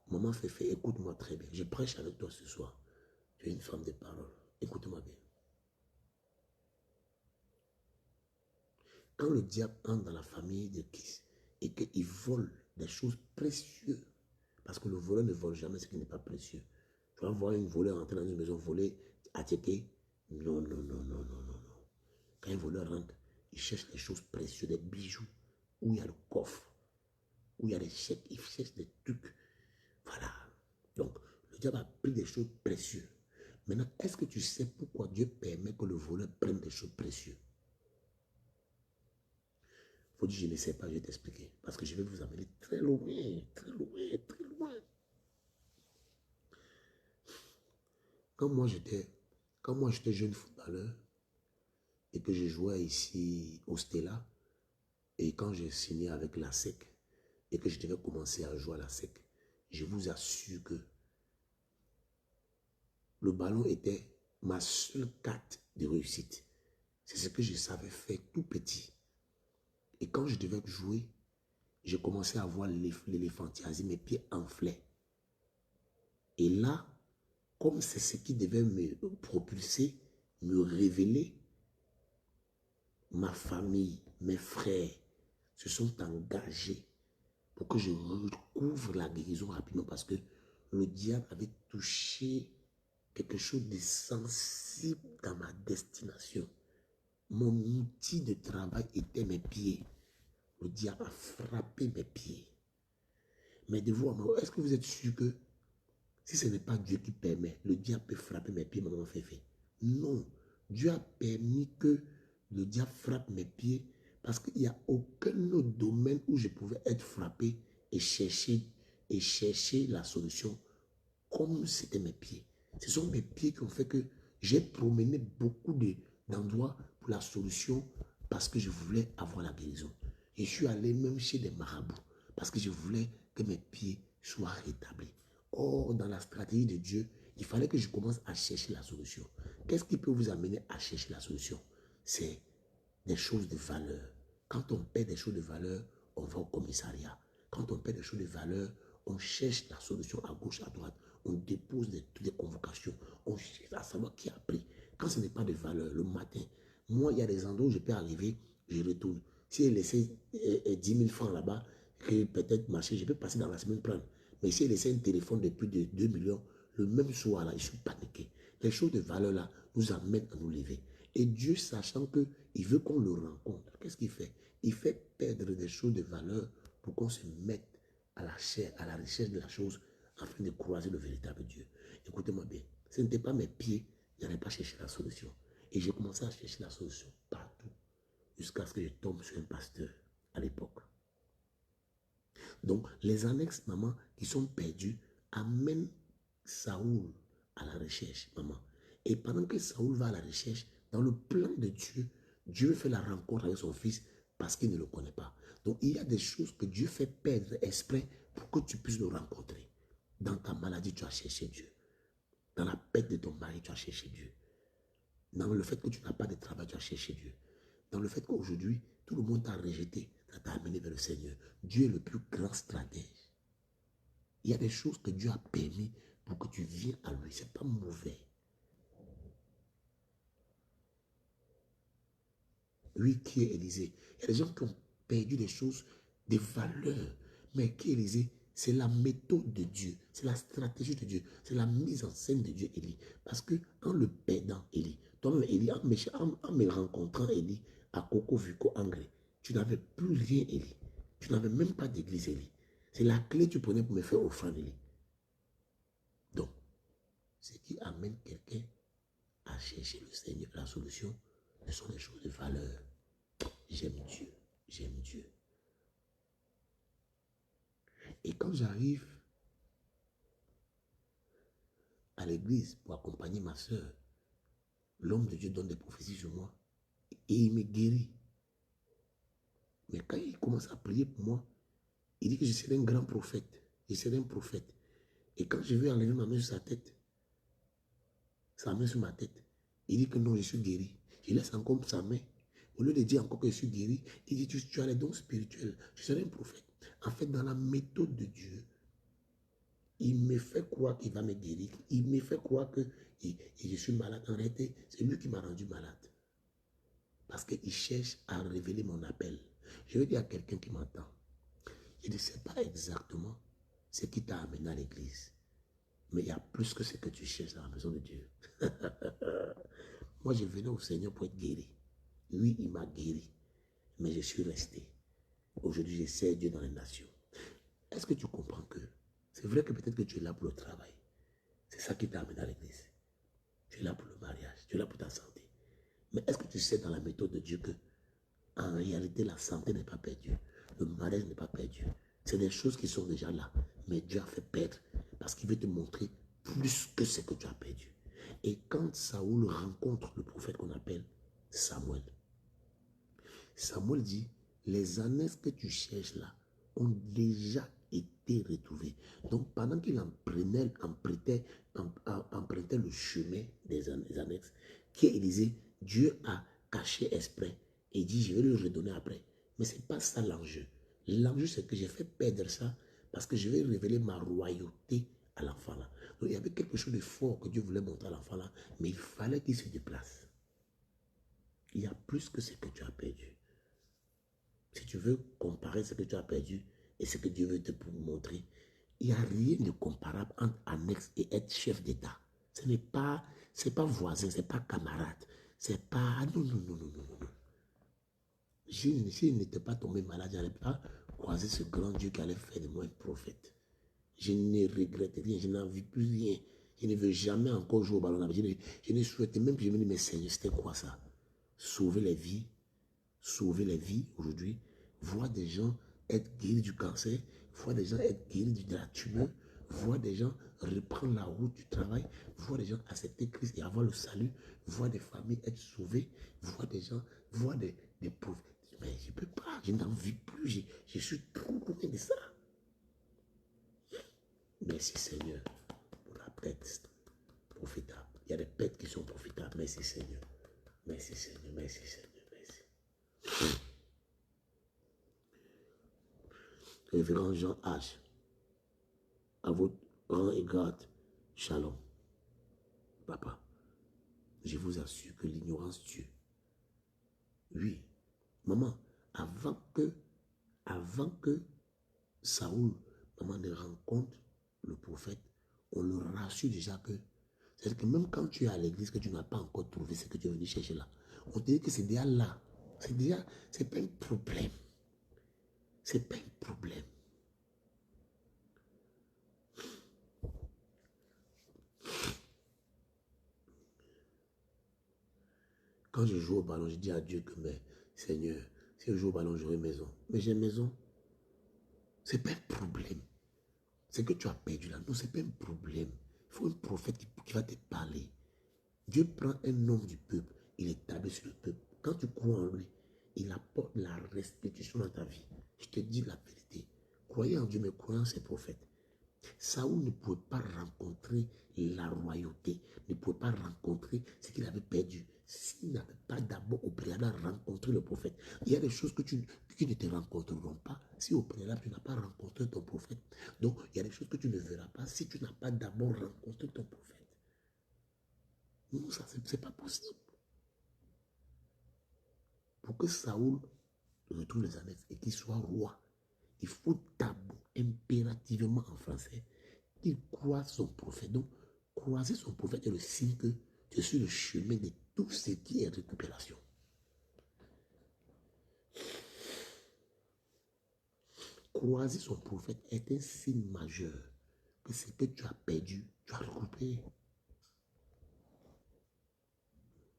maman Féfé, écoute-moi très bien. Je prêche avec toi ce soir. Tu es une femme de parole. Écoute-moi bien. Quand le diable entre dans la famille de Kiss et qu'il vole des choses précieuses, parce que le voleur ne vole jamais ce qui n'est pas précieux. Tu vas voir une voleur entrer dans une maison volée, attaquer. Non, non, non, non, non, non, non. Quand un voleur rentre, il cherche des choses précieuses, des bijoux, où il y a le coffre, où il y a des chèques, il cherche des trucs. Voilà. Donc, le diable a pris des choses précieuses. Maintenant, est-ce que tu sais pourquoi Dieu permet que le voleur prenne des choses précieuses? Il faut dire, je ne sais pas, je vais t'expliquer. Parce que je vais vous amener très loin, très loin, très loin. Quand moi j'étais jeune footballeur et que je jouais ici au Stella, et quand j'ai signé avec la SEC et que je devais commencer à jouer à la SEC, je vous assure que le ballon était ma seule carte de réussite. C'est ce que je savais faire tout petit. Et quand je devais jouer, j'ai commencé à avoir l'éléphantiasie, mes pieds enflaient. Et là, comme c'est ce qui devait me propulser, me révéler, ma famille, mes frères se sont engagés pour que je recouvre la guérison rapidement parce que le diable avait touché quelque chose de sensible dans ma destination. Mon outil de travail était mes pieds. Le diable a frappé mes pieds. Mais de vous, est-ce que vous êtes sûr que si ce n'est pas Dieu qui permet, le diable peut frapper mes pieds, maman Féfé? Non. Dieu a permis que le diable frappe mes pieds parce qu'il n'y a aucun autre domaine où je pouvais être frappé et chercher la solution comme c'était mes pieds. Ce sont mes pieds qui ont fait que j'ai promené beaucoup d'endroits pour la solution parce que je voulais avoir la guérison. Et je suis allé même chez des marabouts parce que je voulais que mes pieds soient rétablis. Or, dans la stratégie de Dieu, il fallait que je commence à chercher la solution. Qu'est-ce qui peut vous amener à chercher la solution? C'est des choses de valeur. Quand on paie des choses de valeur, on va au commissariat. Quand on paie des choses de valeur, on cherche la solution à gauche, à droite. On dépose des convocations. On cherche à savoir qui a pris. Quand ce n'est pas de valeur, le matin, moi, il y a des endroits où je peux arriver, je retourne. Si j'ai laissé 10 000 francs là-bas, que peut-être marcher, je peux passer dans la semaine prendre. Mais si j'ai laissé un téléphone de plus de 2 millions, le même soir là, je suis paniqué. Les choses de valeur là nous amènent à nous lever. Et Dieu, sachant qu'il veut qu'on le rencontre, qu'est-ce qu'il fait? Il fait perdre des choses de valeur pour qu'on se mette à la recherche de la chose afin de croiser le véritable Dieu. Écoutez-moi bien, ce n'était pas mes pieds, je n'allais pas chercher la solution. Et j'ai commencé à chercher la solution partout, jusqu'à ce que je tombe sur un pasteur à l'époque. Donc, les annexes, maman, qui sont perdues, amènent Saoul à la recherche, maman. Et pendant que Saoul va à la recherche, dans le plan de Dieu, Dieu fait la rencontre avec son fils parce qu'il ne le connaît pas. Donc, il y a des choses que Dieu fait perdre exprès pour que tu puisses le rencontrer. Dans ta maladie, tu as cherché Dieu. Dans la perte de ton mari, tu as cherché Dieu. Dans le fait que tu n'as pas de travail, tu as cherché Dieu. Dans le fait qu'aujourd'hui, tout le monde t'a rejeté, ça t'a amené vers le Seigneur. Dieu est le plus grand stratège. Il y a des choses que Dieu a permis pour que tu viennes à lui. Ce n'est pas mauvais. Lui qui est Élisée. Il y a des gens qui ont perdu des choses, des valeurs. Mais qui est Élisée? C'est la méthode de Dieu. C'est la stratégie de Dieu. C'est la mise en scène de Dieu, Élie. Parce que en le perdant, Élie, Toi-même, Élie, en me rencontrant, Élie, à Coco Vuko Angré, tu n'avais plus rien, Élie. Tu n'avais même pas d'église, Élie. C'est la clé que tu prenais pour me faire offrande, Élie. Donc, ce qui amène quelqu'un à chercher le Seigneur, la solution, ce sont des choses de valeur. J'aime Dieu, j'aime Dieu. Et quand j'arrive à l'église pour accompagner ma soeur, l'homme de Dieu donne des prophéties sur moi et il me guérit. Mais quand il commence à prier pour moi, il dit que je serai un grand prophète. Je serai un prophète. Et quand je vais enlever ma main sur sa tête, sa main sur ma tête, il dit que non, je suis guéri. Je laisse encore sa main. Au lieu de dire encore que je suis guéri, il dit tu as les dons spirituels. Je serai un prophète. En fait, dans la méthode de Dieu, il me fait croire qu'il va me guérir. Il me fait croire que je suis malade. En réalité, c'est lui qui m'a rendu malade. Parce qu'il cherche à révéler mon appel. Je veux dire à quelqu'un qui m'entend, je ne sais pas exactement ce qui t'a amené à l'église. Mais il y a plus que ce que tu cherches dans la maison de Dieu. Moi, je venais au Seigneur pour être guéri. Lui, il m'a guéri. Mais je suis resté. Aujourd'hui, je sers Dieu dans les nations. Est-ce que tu comprends que c'est vrai que peut-être que tu es là pour le travail. C'est ça qui t'a amené à l'église. Tu es là pour le mariage. Tu es là pour ta santé. Mais est-ce que tu sais dans la méthode de Dieu que en réalité, la santé n'est pas perdue. Le mariage n'est pas perdu. C'est des choses qui sont déjà là. Mais Dieu a fait perdre parce qu'il veut te montrer plus que ce que tu as perdu. Et quand Saoul rencontre le prophète qu'on appelle Samuel, Samuel dit, les annexes que tu cherches là ont déjà été retrouvées. Donc pendant qu'il empruntait le chemin des annexes, qui est Élisée, Dieu a caché exprès et dit, je vais le redonner après. Mais ce n'est pas ça l'enjeu. L'enjeu, c'est que j'ai fait perdre ça parce que je vais révéler ma royauté à l'enfant là. Donc il y avait quelque chose de fort que Dieu voulait montrer à l'enfant là, mais il fallait qu'il se déplace. Il y a plus que ce que tu as perdu. Si tu veux comparer ce que tu as perdu et ce que Dieu veut te montrer, il n'y a rien de comparable entre annexe et être chef d'État. Ce n'est pas, c'est pas voisin, ce n'est pas camarade. C'est pas... Non, non, non, non, non, non. Si je n'étais pas tombé malade, je n'allais pas croiser ce grand Dieu qui allait faire de moi un prophète. Je ne regrette rien, je n'en vis plus rien. Je ne veux jamais encore jouer au ballon. Je ne souhaitais même que je me dise, mais Seigneur, c'était quoi ça? Sauver les vies aujourd'hui, voir des gens être guéris du cancer, voir des gens être guéris de la tumeur, voir des gens reprendre la route du travail, voir des gens accepter Christ et avoir le salut, voir des familles être sauvées, voir des gens, voir des pauvres. Mais je ne peux pas, je n'en vis plus, je suis trop loin de ça. Merci Seigneur pour la pète profitable. Il y a des pètes qui sont profitables. Merci Seigneur. Merci Seigneur, merci Seigneur, merci. Révérend Jean H. À votre rang et garde, shalom. Papa, je vous assure que l'ignorance tue. Oui, maman, avant que Saoul, maman, ne rencontre le prophète, on le rassure déjà que, c'est-à-dire que même quand tu es à l'église, que tu n'as pas encore trouvé ce que tu es venu chercher là, on te dit que c'est déjà là. C'est pas un problème. C'est pas un problème. Quand je joue au ballon, je dis à Dieu que, mais Seigneur, si je joue au ballon, j'aurai maison. Mais j'ai maison. Ce n'est pas un problème. C'est que tu as perdu là. Non, ce n'est pas un problème. Il faut un prophète qui va te parler. Dieu prend un homme du peuple, il établit sur le peuple. Quand tu crois en lui, il apporte la restitution dans ta vie. Je te dis la vérité. Croyez en Dieu, mais croyez en ses prophètes. Saoul ne pouvait pas rencontrer la royauté, ne pouvait pas rencontrer ce qu'il avait perdu s'il n'avait pas d'abord au préalable rencontré le prophète. Il y a des choses qui ne te rencontreront pas si au préalable tu n'as pas rencontré ton prophète. Donc il y a des choses que tu ne verras pas si tu n'as pas d'abord rencontré ton prophète. Non, ça c'est pas possible. Pour que Saoul retrouve les annexes et qu'il soit roi, il faut d'abord impérativement en français qu'il croise son prophète. Donc, croiser son prophète est le signe que tu es sur le chemin de tout ce qui est récupération. Croiser son prophète est un signe majeur que ce que tu as perdu, tu as récupéré.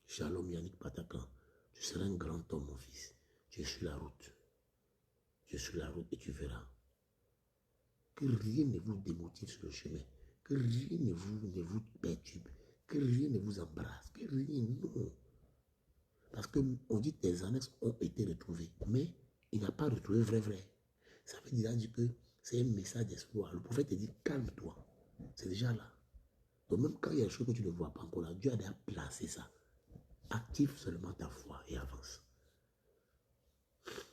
Shalom Yannick Patakan, tu seras un grand homme, mon fils. Tu es sur la route. Tu es sur la route et tu verras que rien ne vous démotive sur le chemin, que rien ne vous perturbe, que rien ne vous embrasse, que rien, non. Parce qu'on dit que tes annexes ont été retrouvées, mais il n'a pas retrouvé vrai. Ça veut dire que c'est un message d'espoir. Le prophète te dit, calme-toi. C'est déjà là. Donc même quand il y a des choses que tu ne vois pas encore là, Dieu a déjà placé ça. Active seulement ta foi et avance.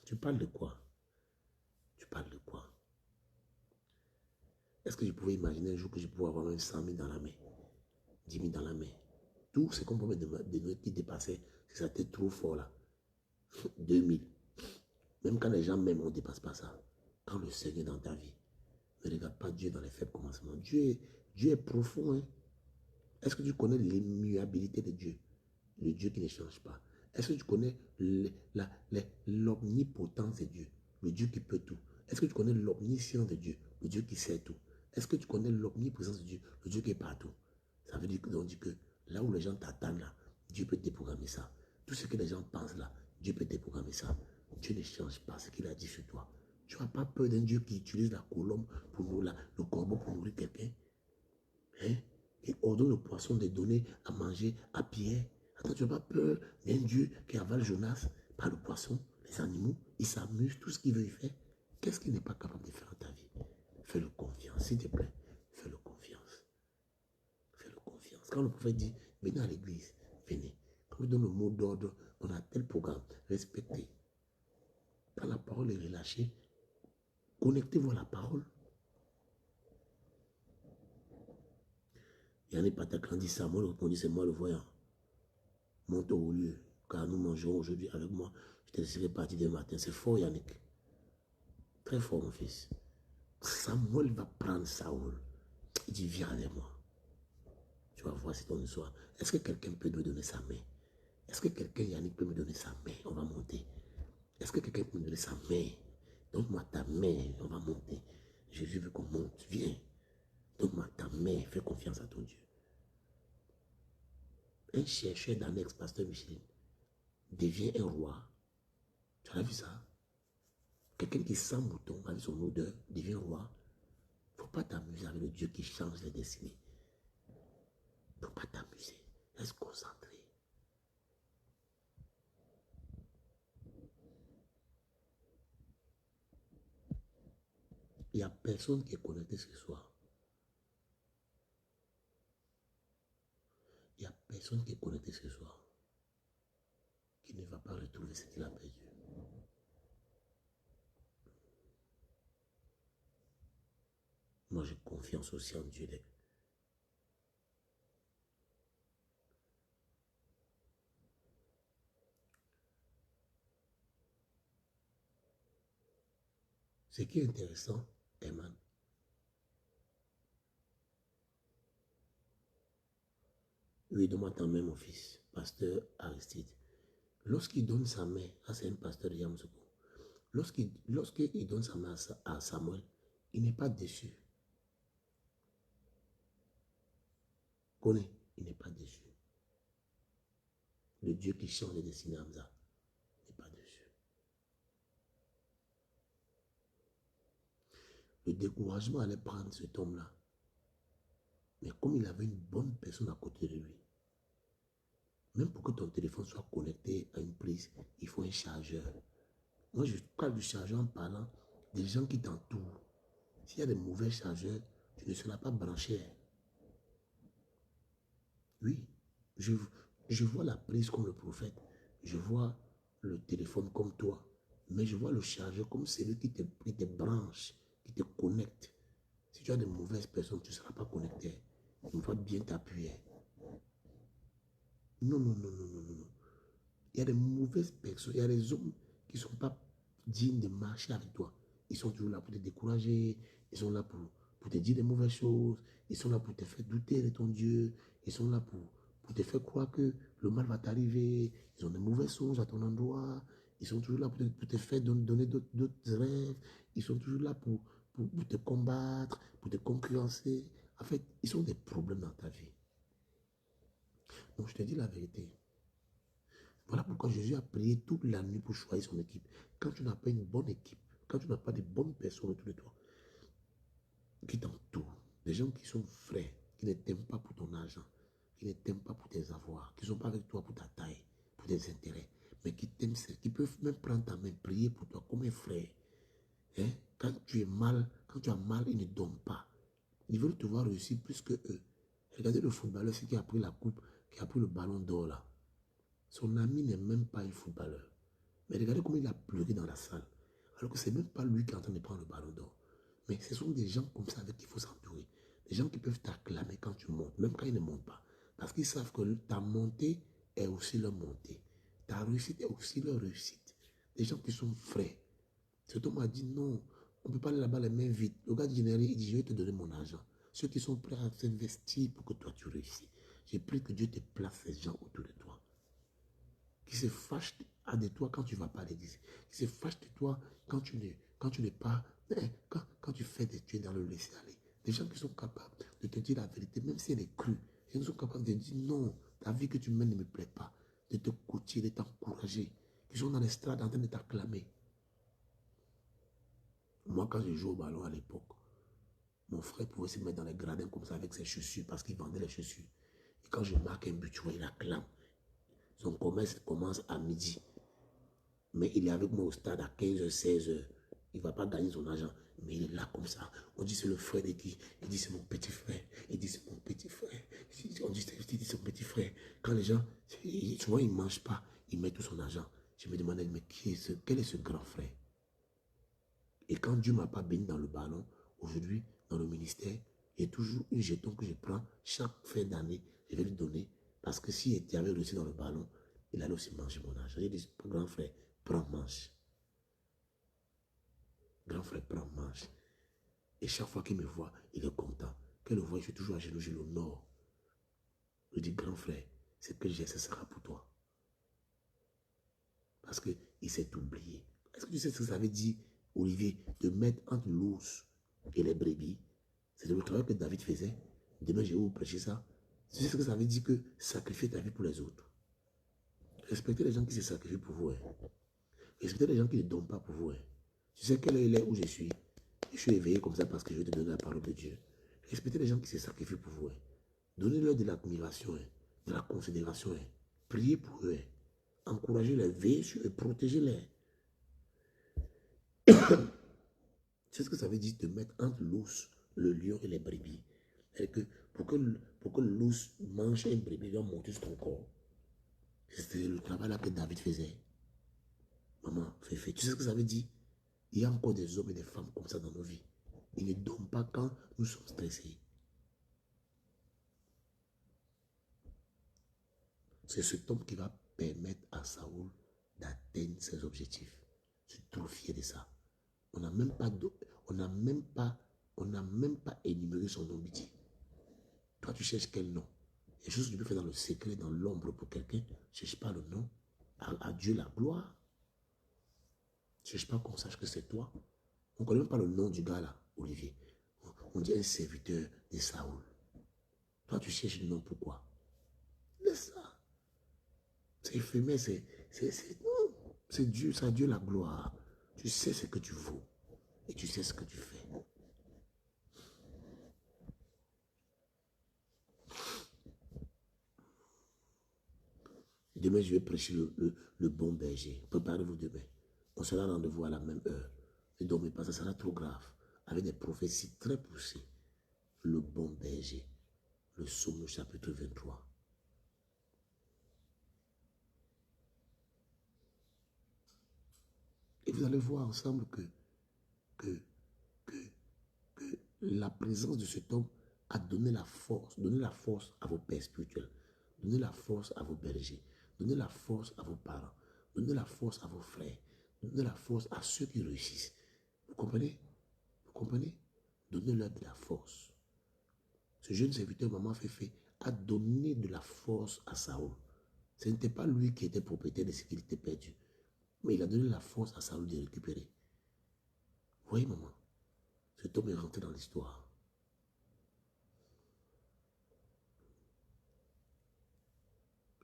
Tu parles de quoi? Tu parles de quoi? Est-ce que je pouvais imaginer un jour que je pouvais avoir même 100 000 dans la main, 10 000 dans la main? Tout ce qu'on pouvait donner qui dépassait, si ça était trop fort là, 2 000. Même quand les gens même, on ne dépasse pas ça. Quand le Seigneur est dans ta vie, ne regarde pas Dieu dans les faibles commencements. Dieu est profond. Hein? Est-ce que tu connais l'immuabilité de Dieu? Le Dieu qui ne change pas. Est-ce que tu connais l'omnipotence de Dieu? Le Dieu qui peut tout. Est-ce que tu connais l'omniscience de Dieu? Le Dieu qui sait tout. Est-ce que tu connais l'omniprésence de Dieu? Le Dieu qui est partout. Ça veut dire que là où les gens t'attendent là, Dieu peut déprogrammer ça. Tout ce que les gens pensent là, Dieu peut déprogrammer ça. Dieu ne change pas ce qu'il a dit sur toi. Tu n'as pas peur d'un Dieu qui utilise la colombe pour nourrir, le corbeau pour nourrir quelqu'un? Hein? Et ordonne le poisson de donner à manger à Pierre. Attends, tu n'as pas peur d'un Dieu qui avale Jonas par le poisson, les animaux, il s'amuse, tout ce qu'il veut y faire. Qu'est-ce qu'il n'est pas capable de faire dans ta vie? Fais-le confiance, s'il te plaît. Fais-le confiance. Fais-le confiance. Quand le prophète dit, venez à l'église, venez. Quand il donne le mot d'ordre, on a tel programme, respectez. Quand la parole est relâchée, connectez-vous à la parole. Yannick Patakan dit ça, moi le répondit, c'est moi le voyant. Monte au lieu, car nous mangerons aujourd'hui avec moi. Je te laisserai partir demain matin. C'est fort, Yannick. Très fort, mon fils. Samuel va prendre Saoul. Il dit, viens avec moi. Tu vas voir si ton histoire. Est-ce que quelqu'un peut me donner sa main? Est-ce que quelqu'un, Yannick, peut me donner sa main? On va monter. Est-ce que quelqu'un peut me donner sa main? Donne-moi ta main, on va monter. Jésus veut qu'on monte. Viens. Donne-moi ta main. Fais confiance à ton Dieu. Un chercheur d'annexe, pasteur Micheline, devient un roi. Tu as vu ça? Quelqu'un qui sent mouton avec son odeur devient roi. Il ne faut pas t'amuser avec le Dieu qui change les destinées. Il ne faut pas t'amuser. Reste concentré. Il n'y a personne qui est connecté ce soir. Il n'y a personne qui est connecté ce soir qui ne va pas retrouver ce qu'il a perdu. Moi, j'ai confiance aussi en Dieu. Ce qui est intéressant, Herman, lui demande ta main, mon fils, pasteur Aristide. Lorsqu'il donne sa main, c'est un pasteur de Yamoussoukou. Lorsqu'il donne sa main à Samuel, il n'est pas déçu. Connais, il n'est pas déçu. Le Dieu qui change les destinées Hamza n'est pas déçu. Le découragement allait prendre cet homme-là. Mais comme il avait une bonne personne à côté de lui, même pour que ton téléphone soit connecté à une prise, il faut un chargeur. Moi, je parle du chargeur en parlant des gens qui t'entourent. S'il y a des mauvais chargeurs, tu ne seras pas branché. Oui, je vois la prise comme le prophète. Je vois le téléphone comme toi. Mais je vois le chargeur comme celui qui te branche, qui te connecte. Si tu as de mauvaises personnes, tu ne seras pas connecté. Il va bien t'appuyer. Non, non, non, non, non, non. Il y a des mauvaises personnes, il y a des hommes qui ne sont pas dignes de marcher avec toi. Ils sont toujours là pour te décourager, ils sont là pour te dire des mauvaises choses, ils sont là pour te faire douter de ton Dieu, ils sont là pour te faire croire que le mal va t'arriver. Ils ont des mauvaises choses à ton endroit. Ils sont toujours là pour te faire donner d'autres rêves. Ils sont toujours là pour te combattre, pour te concurrencer. En fait, ils ont des problèmes dans ta vie. Donc, je te dis la vérité. Voilà pourquoi Jésus a prié toute la nuit pour choisir son équipe. Quand tu n'as pas une bonne équipe, quand tu n'as pas de bonnes personnes autour de toi, qui t'entourent, des gens qui sont vrais, qui ne t'aiment pas pour ton argent, qui ne t'aiment pas pour tes avoirs, qui ne sont pas avec toi pour ta taille, pour tes intérêts, mais qui t'aiment, qui peuvent même prendre ta main, prier pour toi comme un frère. Hein? Quand tu es mal, quand tu as mal, ils ne dorment pas. Ils veulent te voir réussir plus que eux. Regardez le footballeur, celui qui a pris la coupe, qui a pris le ballon d'or là. Son ami n'est même pas un footballeur. Mais regardez comment il a pleuré dans la salle. Alors que ce n'est même pas lui qui est en train de prendre le ballon d'or. Mais ce sont des gens comme ça avec qui il faut s'entourer. Des gens qui peuvent t'acclamer quand tu montes, même quand ils ne montent pas. Parce qu'ils savent que ta montée est aussi leur montée. Ta réussite est aussi leur réussite. Des gens qui sont frais. Cet homme a dit non, on ne peut pas aller là-bas les mains vides. Le gars du général, il dit je vais te donner mon argent. Ceux qui sont prêts à s'investir pour que toi tu réussis. J'ai pris que Dieu te place ces gens autour de toi. Qui se fâchent de toi quand tu ne vas pas à l'église. Qui se fâchent de toi quand tu n'es pas, quand tu fais des tués dans le laisser-aller. Des gens qui sont capables de te dire la vérité, même si elle est crue. Ils sont capables de dire non, la vie que tu mènes ne me plaît pas. De te coacher, de t'encourager. Qui sont dans l'estrade en train de t'acclamer. Moi, quand je jouais au ballon à l'époque, mon frère pouvait se mettre dans les gradins comme ça avec ses chaussures parce qu'il vendait les chaussures. Et quand je marque un but, tu vois, il acclame. Son commerce commence à midi. Mais il est avec moi au stade à 15h, 16h. Il ne va pas gagner son argent. Mais il est là comme ça. On dit c'est le frère de qui? Il dit c'est mon petit frère. Il dit c'est mon petit frère. On dit c'est son petit frère. Quand les gens, souvent ils ne mangent pas, il met tout son argent. Je me demandais, mais quel est ce grand frère? Et quand Dieu ne m'a pas béni dans le ballon, aujourd'hui, dans le ministère, il y a toujours une jeton que je prends chaque fin d'année. Je vais lui donner. Parce que s'il avait réussi dans le ballon, il allait aussi manger mon argent. J'ai dit, grand frère, prends, mange. Grand frère, prends, mange. Et chaque fois qu'il me voit, il est content. Qu'il le voit, je suis toujours à genoux, je l'honore. Je dis, grand frère, ce que j'ai, ce sera pour toi. Parce qu'il s'est oublié. Est-ce que tu sais ce que ça veut dire, Olivier, de mettre entre l'ours et les brebis? C'est le travail que David faisait. Demain, je vais vous prêcher ça. Tu sais ce que ça veut dire que sacrifier ta vie pour les autres. Respectez les gens qui se sacrifient pour vous. Hein. Respectez les gens qui ne donnent pas pour vous. Hein. Tu sais quel est où je suis? Je suis éveillé comme ça parce que je vais te donner la parole de Dieu. Respectez les gens qui se sacrifient pour vous. Hein. Donnez-leur de l'admiration, hein, de la considération. Hein. Priez pour eux. Hein. Encouragez-les, veillez sur eux, protégez-les. C'est ce que ça veut dire de mettre entre l'ours, le lion et les brebis. C'est que pour que l'ours mange un brebis, il doit monter sur ton corps. C'était le travail là que David faisait. Maman, Féfé, tu sais ce que ça veut dire? Il y a encore des hommes et des femmes comme ça dans nos vies. Ils ne dorment pas quand nous sommes stressés. C'est cet homme qui va permettre à Saoul d'atteindre ses objectifs. Je suis trop fier de ça. On n'a même pas énuméré son nom. Toi, tu cherches quel nom? Les choses que tu peux faire dans le secret, dans l'ombre pour quelqu'un, ne cherche pas le nom. À Dieu la gloire. Ne cherche pas qu'on sache que c'est toi. On ne connaît même pas le nom du gars là, Olivier. On dit un serviteur de Saoul. Toi, tu cherches le nom pourquoi? Laisse ça. C'est éphémère, c'est Dieu, c'est à Dieu la gloire. Tu sais ce que tu vaux et tu sais ce que tu fais. Demain, je vais prêcher le bon berger. Préparez-vous demain. On sera rendez-vous à la même heure. Ne dormez pas, ça sera trop grave. Avec des prophéties très poussées. Le bon berger. Le psaume chapitre 23. Et vous allez voir ensemble que la présence de cet homme a donné la force à vos pères spirituels. Donnez la force à vos bergers. Donnez la force à vos parents. Donnez la force à vos frères. Donnez la force à ceux qui réussissent. Vous comprenez? Vous comprenez? Donnez-leur de la force. Ce jeune serviteur, maman Féfé, a donné de la force à Saoul. Ce n'était pas lui qui était propriétaire de ce qu'il était perdu. Mais il a donné la force à Saoul de récupérer. Vous voyez, maman, cet homme est rentré dans l'histoire.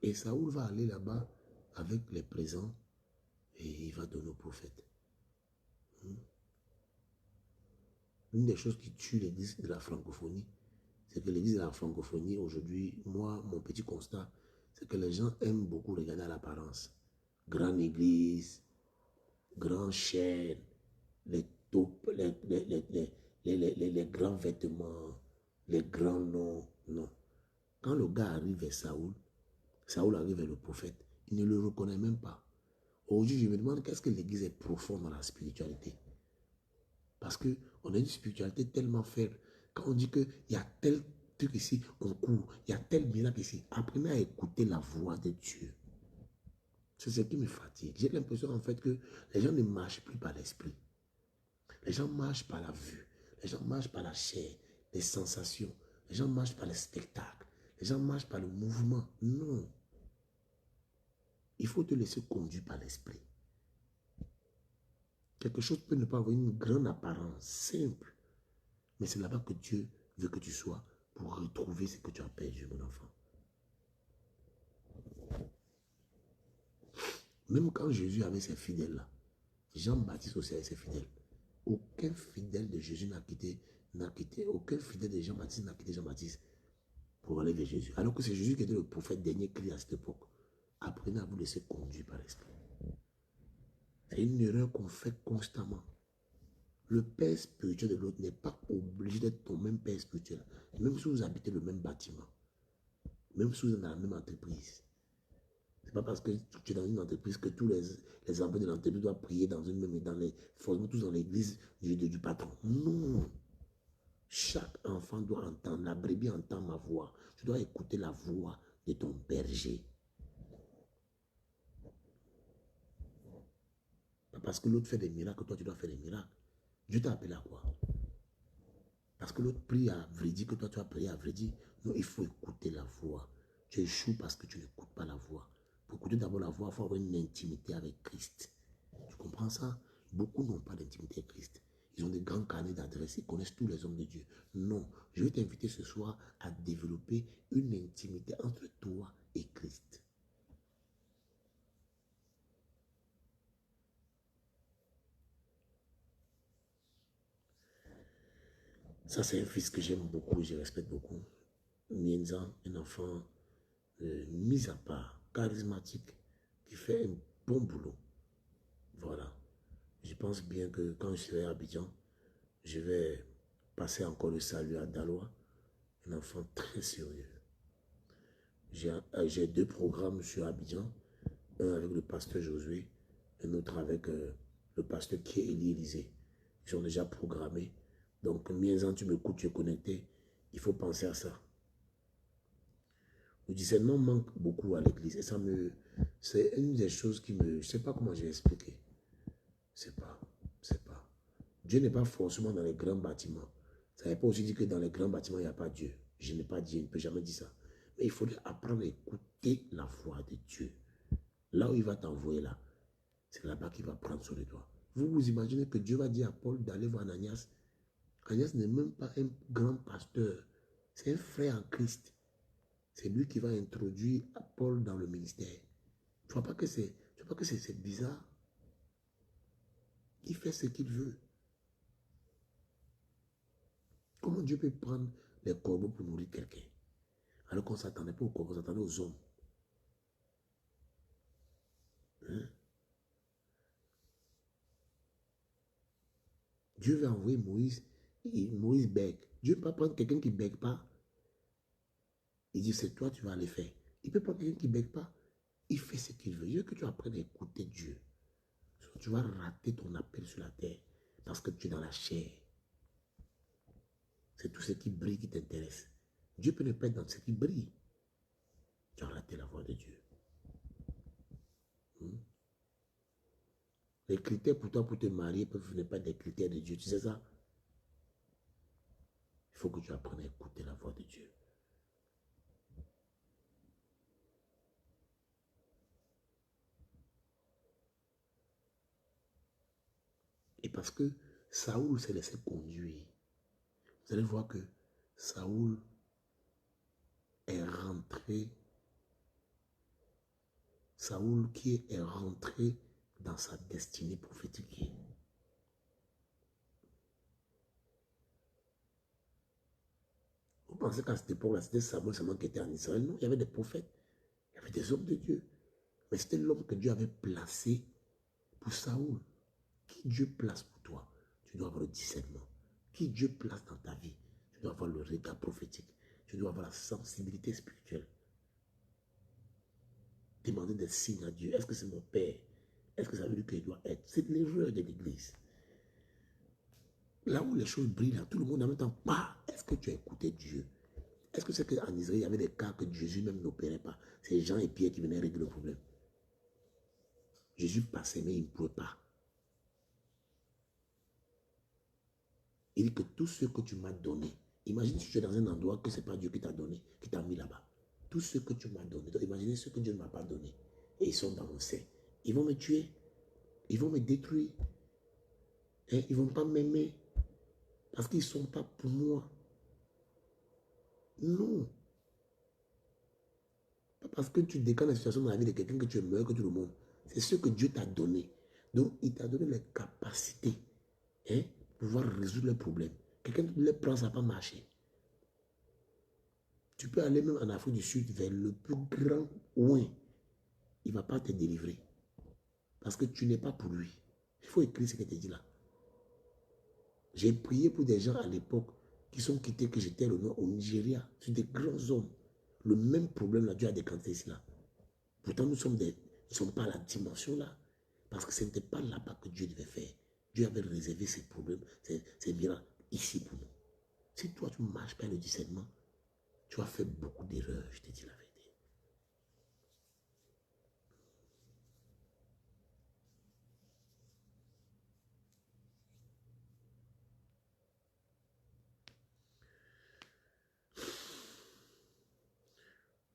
Et Saoul va aller là-bas avec les présents et il va donner au prophète. L'une des choses qui tue l'église de la francophonie, c'est que l'église de la francophonie, aujourd'hui, moi, mon petit constat, c'est que les gens aiment beaucoup regarder à l'apparence. Grande église, grand chaîne, les taupes, les grands vêtements, les grands noms. Non. Quand le gars arrive vers Saoul, Saoul arrive vers le prophète, il ne le reconnaît même pas. Aujourd'hui, je me demande qu'est-ce que l'église est profonde dans la spiritualité. Parce qu'on a une spiritualité tellement faible. Quand on dit qu'il y a tel truc ici, on court, il y a tel miracle ici. Apprenez à écouter la voix de Dieu. C'est ce qui me fatigue. J'ai l'impression en fait que les gens ne marchent plus par l'esprit. Les gens marchent par la vue. Les gens marchent par la chair, les sensations. Les gens marchent par les spectacles. Les gens marchent par le mouvement. Non. Il faut te laisser conduire par l'esprit. Quelque chose peut ne pas avoir une grande apparence, simple. Mais c'est là-bas que Dieu veut que tu sois pour retrouver ce que tu as perdu, mon enfant. Même quand Jésus avait ses fidèles-là, Jean-Baptiste aussi avait ses fidèles. Aucun fidèle de Jésus n'a quitté, aucun fidèle de Jean-Baptiste n'a quitté Jean-Baptiste pour aller vers Jésus. Alors que c'est Jésus qui était le prophète dernier cri à cette époque. Apprenez à vous laisser conduire par l'esprit. C'est une erreur qu'on fait constamment. Le père spirituel de l'autre n'est pas obligé d'être ton même père spirituel. Même si vous habitez le même bâtiment. Même si vous êtes dans la même entreprise. Ce n'est pas parce que tu es dans une entreprise que tous les employés de l'entreprise doivent prier dans une même, forcément tous dans l'église du patron. Non. Chaque enfant doit entendre, la brebis entend ma voix. Tu dois écouter la voix de ton berger. Pas parce que l'autre fait des miracles, toi tu dois faire des miracles. Dieu t'a appelé à quoi? Parce que l'autre prie à vrai dire que toi tu as prié à vrai dire. Non, il faut écouter la voix. Tu échoues parce que tu n'écoutes pas la voix. Pour écouter d'abord la voix, il faut avoir une intimité avec Christ. Tu comprends ça? Beaucoup n'ont pas d'intimité avec Christ. Ils ont des grands carnets d'adresses, ils connaissent tous les hommes de Dieu. Non, je vais t'inviter ce soir à développer une intimité entre toi et Christ. Ça, c'est un fils que j'aime beaucoup, je respecte beaucoup. Mienza, un enfant mis à part, charismatique, qui fait un bon boulot. Voilà. Je pense bien que quand je serai à Abidjan, je vais passer encore le salut à Daloa, un enfant très sérieux. J'ai deux programmes sur Abidjan, un avec le pasteur Josué, un autre avec le pasteur Kéli Élysée. Ils sont déjà programmés. Donc, miens tu m'écoutes, tu es connecté, il faut penser à ça. Le discernement manque beaucoup à l'église et c'est une des choses qui me, je ne sais pas comment je vais expliquer. C'est pas. Dieu n'est pas forcément dans les grands bâtiments. Ça ne veut pas aussi dire que dans les grands bâtiments, il n'y a pas Dieu. Je n'ai pas dit, je ne peux jamais dire ça. Mais il faudrait apprendre à écouter la voix de Dieu. Là où il va t'envoyer là, c'est là-bas qu'il va prendre sur les doigts. Vous vous imaginez que Dieu va dire à Paul d'aller voir Ananias. Ananias n'est même pas un grand pasteur. C'est un frère en Christ. C'est lui qui va introduire Paul dans le ministère. Tu ne vois pas que c'est bizarre? Il fait ce qu'il veut. Comment Dieu peut prendre les corbeaux pour nourrir quelqu'un? Alors qu'on ne s'attendait pas aux corbeaux, on s'attendait aux hommes. Hein? Dieu veut envoyer Moïse, et Moïse bègue. Dieu ne peut pas prendre quelqu'un qui ne bègue pas. Il dit, c'est toi, tu vas aller faire. Il ne peut pas prendre quelqu'un qui ne bègue pas. Il fait ce qu'il veut. Il veut que tu apprennes à écouter Dieu. Tu vas rater ton appel sur la terre parce que tu es dans la chair. C'est tout ce qui brille qui t'intéresse. Dieu peut ne pas être dans ce qui brille. Tu as raté la voix de Dieu. Les critères pour toi pour te marier peuvent ne pas être des critères de Dieu. Tu sais ça? Il faut que tu apprennes à écouter la voix de Dieu. Et parce que Saoul s'est laissé conduire, vous allez voir que Saoul est rentré, Saoul qui est rentré dans sa destinée prophétique. Vous pensez qu'à cette époque-là, c'était Samuel seulement qui était en Israël? Non, il y avait des prophètes, il y avait des hommes de Dieu. Mais c'était l'homme que Dieu avait placé pour Saoul. Qui Dieu place pour toi, tu dois avoir le discernement. Qui Dieu place dans ta vie, tu dois avoir le regard prophétique. Tu dois avoir la sensibilité spirituelle. Demander des signes à Dieu. Est-ce que c'est mon père? Est-ce que ça veut dire qu'il doit être? C'est l'erreur de l'église. Là où les choses brillent, là, tout le monde en même temps, est-ce que tu as écouté Dieu? Est-ce que c'est qu'en Israël, il y avait des cas que Jésus même n'opérait pas? C'est Jean et Pierre qui venaient régler le problème. Jésus passait, mais il ne pouvait pas. Il dit que tout ce que tu m'as donné, imagine si tu es dans un endroit que ce n'est pas Dieu qui t'a donné, qui t'a mis là-bas. Tout ce que tu m'as donné, donc imaginez ce que Dieu ne m'a pas donné. Et ils sont dans mon sein. Ils vont me tuer. Ils vont me détruire. Et ils ne vont pas m'aimer. Parce qu'ils ne sont pas pour moi. Non. Pas parce que tu décales la situation dans la vie de quelqu'un que tu es meilleur que tout le monde. C'est ce que Dieu t'a donné. Donc, il t'a donné les capacités pour pouvoir résoudre les problèmes. Quelqu'un qui les prend, ça n'a pas marché. Tu peux aller même en Afrique du Sud vers le plus grand ouin. Il ne va pas te délivrer. Parce que tu n'es pas pour lui. Il faut écrire ce que tu dis là. J'ai prié pour des gens à l'époque qui sont quittés, que j'étais au Nigeria. C'est des grands hommes. Le même problème là, Dieu a décanté ici là. Pourtant, nous ne sommes pas à la dimension là. Parce que ce n'était pas là-bas que Dieu devait faire. Dieu avait réservé ses problèmes, ses miracles ici pour nous. Si toi, tu ne marches pas le discernement, tu as fait beaucoup d'erreurs, je te dis la vérité.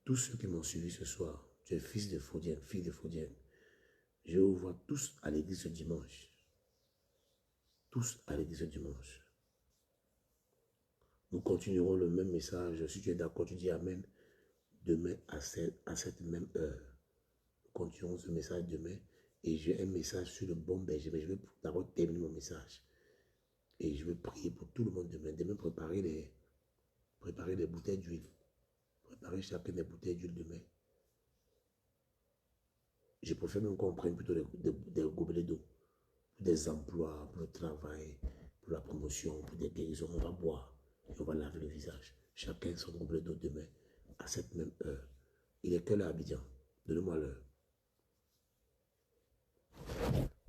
Tous ceux qui m'ont suivi ce soir, tu es fils de Faudienne, fille de Faudienne. Je vous vois tous à l'église ce dimanche. Tous à l'église ce dimanche. Nous continuerons le même message. Si tu es d'accord, tu dis Amen. Demain à cette même heure. Nous continuerons ce message demain. Et j'ai un message sur le bon berger. Mais je vais d'abord terminer mon message. Et je vais prier pour tout le monde demain. Demain, préparer les bouteilles d'huile. Préparer chacun des bouteilles d'huile demain. Je préfère même qu'on prenne plutôt des gobelets d'eau. Pour des emplois, pour le travail, pour la promotion, pour des guérisons. On va boire et on va laver le visage. Chacun son gobelet d'eau demain à cette même heure. Il est quelle heure à Abidjan? Donnez-moi l'heure.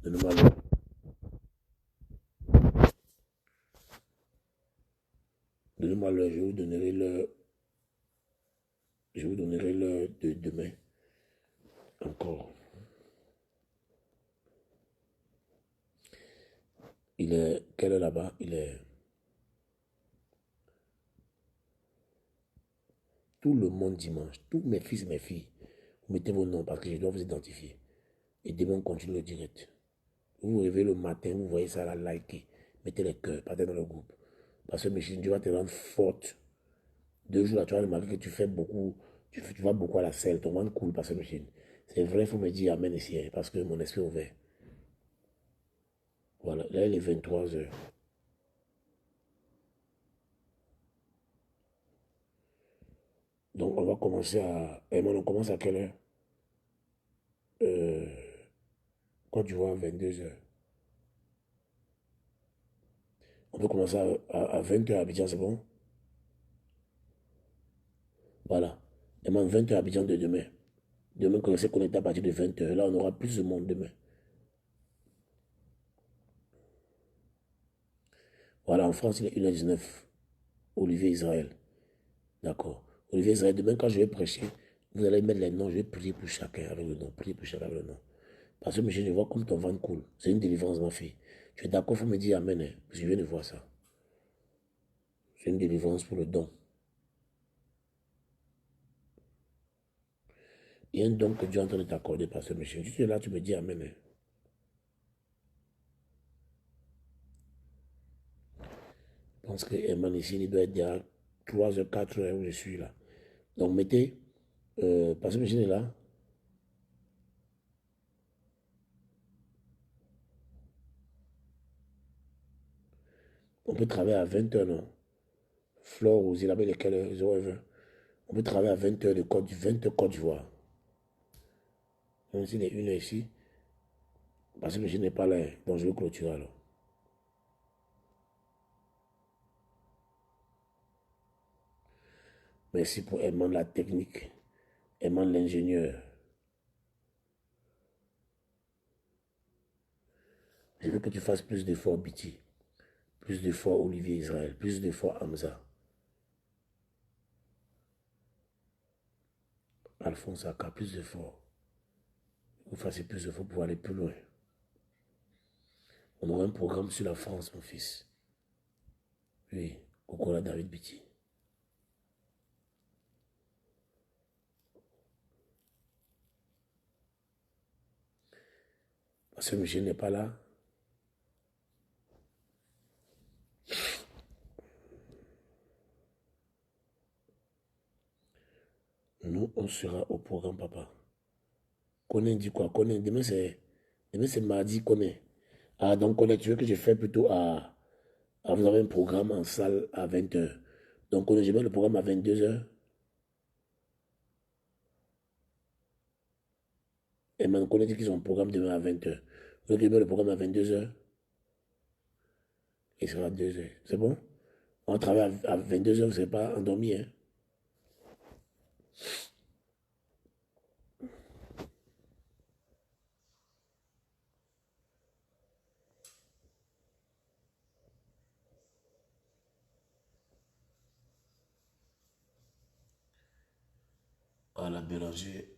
Donnez-moi l'heure. Donnez-moi l'heure. Je vous donnerai l'heure. Je vous donnerai l'heure de demain. Encore. Il est quelle heure là-bas? Il est tout le monde dimanche. Tous mes fils et mes filles. Vous mettez vos noms parce que je dois vous identifier. Et demain, on continue le direct. Vous vous réveillez le matin, vous voyez ça là, likez. Mettez les cœurs, partez dans le groupe. Parce que Michel, Dieu va te rendre forte. 2 jours là, tu vas remarquer que tu fais beaucoup, tu vas beaucoup à la selle. Ton ventre coule, parce que Michel. C'est vrai, il faut me dire Amen ici, parce que mon esprit est ouvert. Voilà, là il est 23 h. Donc on va commencer à. On commence à quelle heure? Quand tu vois 22 h. On peut commencer à 20 h à Abidjan, c'est bon? Voilà. 20 h à Abidjan de demain. Demain, quand on s'est connecté à partir de 20 h, là on aura plus de monde demain. Voilà, en France, il est 1h19. Olivier Israël. D'accord. Olivier Israël, demain, quand je vais prêcher, vous allez mettre les noms, je vais prier pour chacun avec le nom. Prier pour chacun avec le nom. Parce que je vois comme ton ventre coule. C'est une délivrance, ma fille. Tu es d'accord, il faut me dire Amen. Parce que je viens de voir ça. C'est une délivrance pour le don. Il y a un don que Dieu est en train de t'accorder, Pasteur Michel. Tu es là, tu me dis Amen. Hein. Je pense que Herman ici, il doit être déjà 3h, 4h où je suis là. Donc mettez, Pasteur Michel est là. On peut travailler à 20h, non? Flore, aux îles, avec lesquelles on peut travailler à 20h de 20h Côte d'Ivoire. Donc, s'il est 1h ici, parce que je n'ai pas là, donc je vais clôturer alors. Merci pour Herman la technique, Herman l'ingénieur. Je veux que tu fasses plus d'efforts, Biti. Plus d'efforts, Olivier Israël. Plus d'efforts, Hamza. Alphonse Aka, plus d'efforts. Vous fassiez plus d'efforts pour aller plus loin. On aura un programme sur la France, mon fils. Oui, Kokola David Biti. Parce que Michel n'est pas là. Nous, on sera au programme, papa. Koné dit quoi? Koné, demain c'est mardi, Koné. Ah, donc Koné, tu veux que je fasse plutôt à vous avez un programme en salle à 20h. Donc Koné, je mets le programme à 22h. Et maintenant, Koné dit qu'ils ont un programme demain à 20h. Donc je mets le programme à 22h. Il sera à 2h. C'est bon? On travaille à 22h, vous ne serez pas endormi, hein? À la Bélanger,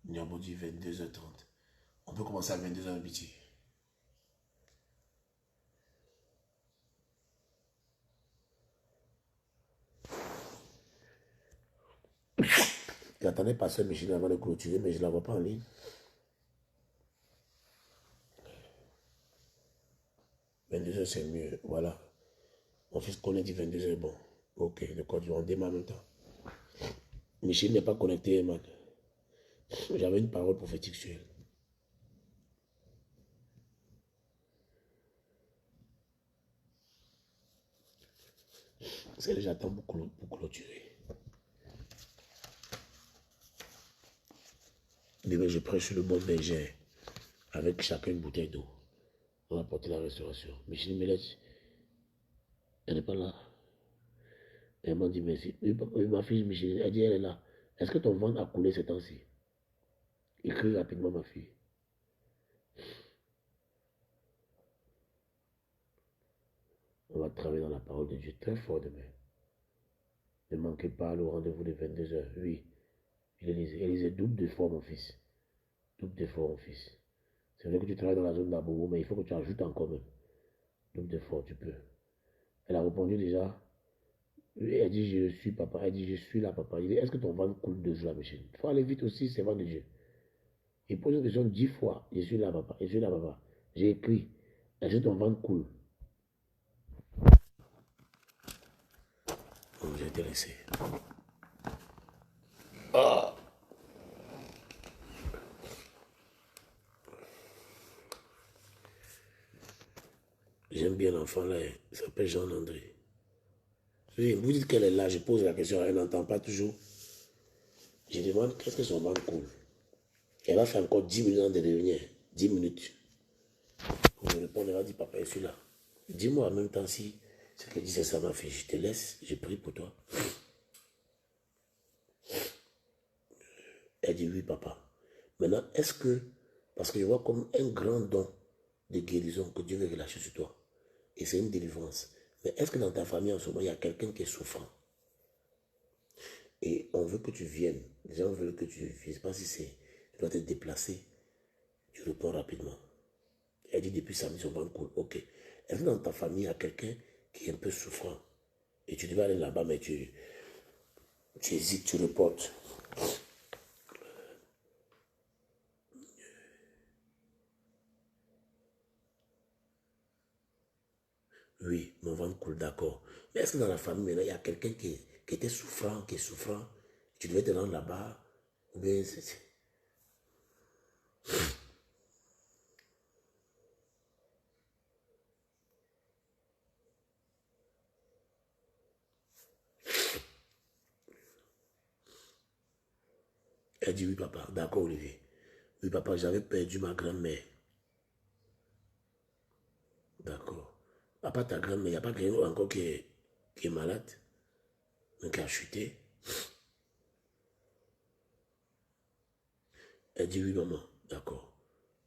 Niambo dit 22h30. On peut commencer à 22h, Biti. J'attendais passer Michel avant de clôturer, mais je ne la vois pas en ligne. « 22h, c'est mieux. Voilà. Mon fils connaît dit 22h, bon. Ok, d'accord, on démarre en même temps. Michel n'est pas connecté, man. J'avais une parole prophétique sur elle. C'est que j'attends beaucoup pour clôturer. Demain, je prêche sur le bon berger avec chacun une bouteille d'eau. On va porter la restauration. Michel me laisse. Elle n'est pas là. Elle m'a dit merci. Ma fille Michel, elle dit elle est là. Est-ce que ton ventre a coulé ces temps-ci? Écris rapidement, ma fille. On va travailler dans la parole de Dieu très fort demain. Ne manquez pas le rendez-vous de 22h. Oui. Élisée, double d'effort, mon fils. Double d'effort, mon fils. C'est vrai que tu travailles dans la zone d'Abobo, mais il faut que tu ajoutes encore même. Double d'effort, tu peux. Elle a répondu déjà. Elle dit, je suis papa. Elle dit, je suis là, papa. Il dit, est-ce que ton ventre coule de joie, Michel? Il faut aller vite aussi, c'est ventre de Dieu. Il pose une question 10 fois. Je suis là, papa. Je suis là, papa. J'ai écrit. Est-ce que ton ventre coule? Oh, j'ai été laissé. Ah! J'aime bien l'enfant là. Il s'appelle Jean-André. Vous dites qu'elle est là. Je pose la question. Elle n'entend pas toujours. Je demande qu'est-ce que son ventre coule. Elle va faire encore 10 minutes de revenir. 10 minutes. Pour me répondre, elle va dire, papa, je suis là. Dis-moi en même temps si ce que dit c'est ça, ma fille. Je te laisse, je prie pour toi. Elle dit oui, papa. Maintenant, est-ce que, parce que je vois comme un grand don de guérison que Dieu veut relâcher sur toi, et c'est une délivrance, mais est-ce que dans ta famille en ce moment, il y a quelqu'un qui est souffrant? Et on veut que tu viennes. Les gens veulent que tu, je ne sais pas si c'est, tu dois te déplacer. Tu réponds rapidement. Elle dit depuis samedi, son ventre coule. Ok. Est-ce que dans ta famille, il y a quelqu'un qui est un peu souffrant? Et tu devais aller là-bas, mais tu hésites, tu reportes. Oui, mon ventre coule, d'accord. Mais est-ce que dans la famille, maintenant, il y a quelqu'un qui était souffrant, qui est souffrant, tu devais te rendre là-bas, ou bien Elle dit oui, papa. D'accord, Olivier. Oui, papa, j'avais perdu ma grand-mère. D'accord. Papa, ta grand-mère, il n'y a pas quelqu'un encore qui est malade, mais qui a chuté. Elle dit oui, maman. D'accord.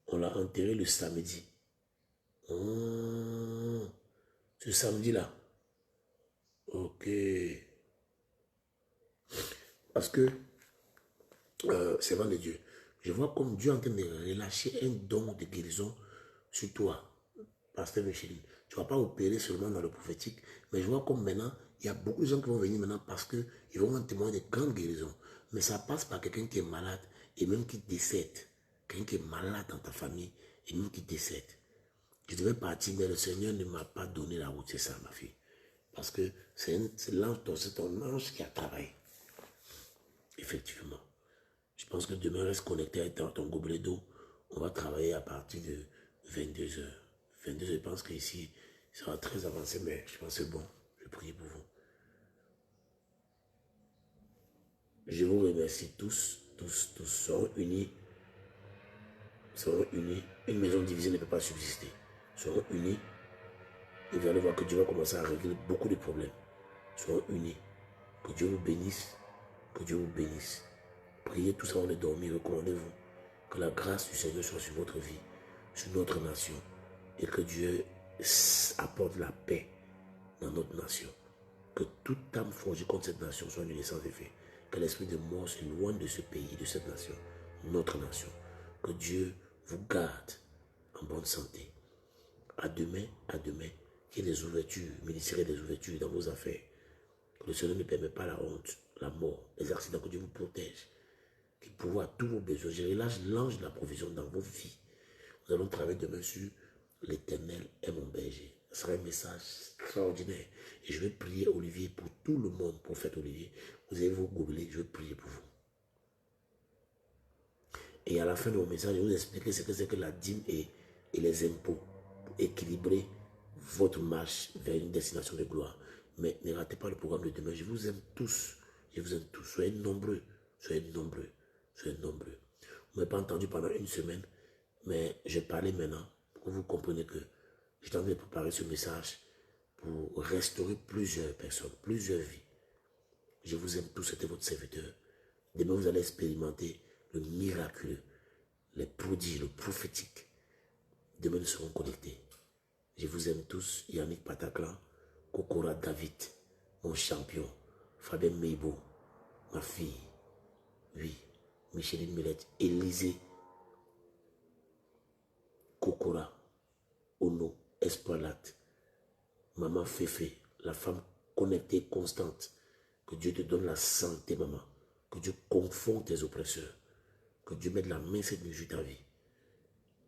On l'a enterré le samedi. Oh, ce samedi-là. Ok. Parce que, c'est vrai de Dieu. Je vois comme Dieu est en train de relâcher un don de guérison sur toi, Pasteur Micheline. Tu ne vas pas opérer seulement dans le prophétique, mais je vois comme maintenant, il y a beaucoup de gens qui vont venir maintenant parce qu'ils vont témoigner de grandes guérisons. Mais ça passe par quelqu'un qui est malade et même qui décède. Quelqu'un qui est malade dans ta famille et même qui décède. Je devais partir, mais le Seigneur ne m'a pas donné la route, c'est ça, ma fille. Parce que c'est l'ange, c'est ton ange qui a travaillé. Effectivement. Je pense que demain, reste connecté avec ton gobelet d'eau. On va travailler à partir de 22 heures. 22 heures, je pense qu'ici, ça sera très avancé, mais je pense que c'est bon. Je prie pour vous. Je vous remercie tous, tous, tous. Seront unis. Seront unis. Une maison divisée ne peut pas subsister. Seront unis. Et vous allez voir que Dieu va commencer à régler beaucoup de problèmes. Seront unis. Que Dieu vous bénisse. Que Dieu vous bénisse. Priez tous avant de dormir. Recommandez-vous. Que la grâce du Seigneur soit sur votre vie, sur notre nation. Et que Dieu apporte la paix dans notre nation. Que toute âme forgée contre cette nation soit annulée sans effet. Que l'esprit de mort s'éloigne de ce pays, de cette nation, notre nation. Que Dieu vous garde en bonne santé. À demain, à demain. Qu'il y ait des ouvertures, ministériel des ouvertures dans vos affaires. Que le Seigneur ne permet pas la honte, la mort, les accidents, que Dieu vous protège. Qu'il pourvoit tous vos besoins. Je relâche l'ange de la provision dans vos vies. Nous allons travailler demain sur l'Éternel est mon berger. Ce sera un message extraordinaire. Et je vais prier Olivier pour tout le monde, prophète Olivier. Vous allez vous googler, je vais prier pour vous. Et à la fin de mon message, je vais vous expliquer ce que c'est que la dîme et les impôts pour équilibrer votre marche vers une destination de gloire. Mais ne ratez pas le programme de demain. Je vous aime tous. Je vous aime tous. Soyez nombreux. Soyez nombreux. Soyez nombreux. Vous ne m'avez pas entendu pendant une semaine, mais je parlais maintenant pour que vous compreniez que j'étais en train de préparer ce message pour restaurer plusieurs personnes, plusieurs vies. Je vous aime tous, c'était votre serviteur. Demain, vous allez expérimenter le miraculeux, les prodiges, le prophétique. Demain, nous serons connectés. Je vous aime tous. Yannick Pataclan, Kokora David, mon champion, Fabien Meibo, ma fille, oui, Micheline Millette, Élisée, Kokora, Ono, Espoilat, Maman Féfé, la femme connectée, constante. Que Dieu te donne la santé, maman. Que Dieu confonde tes oppresseurs. Que Dieu mette la main cette nuit sur ta vie.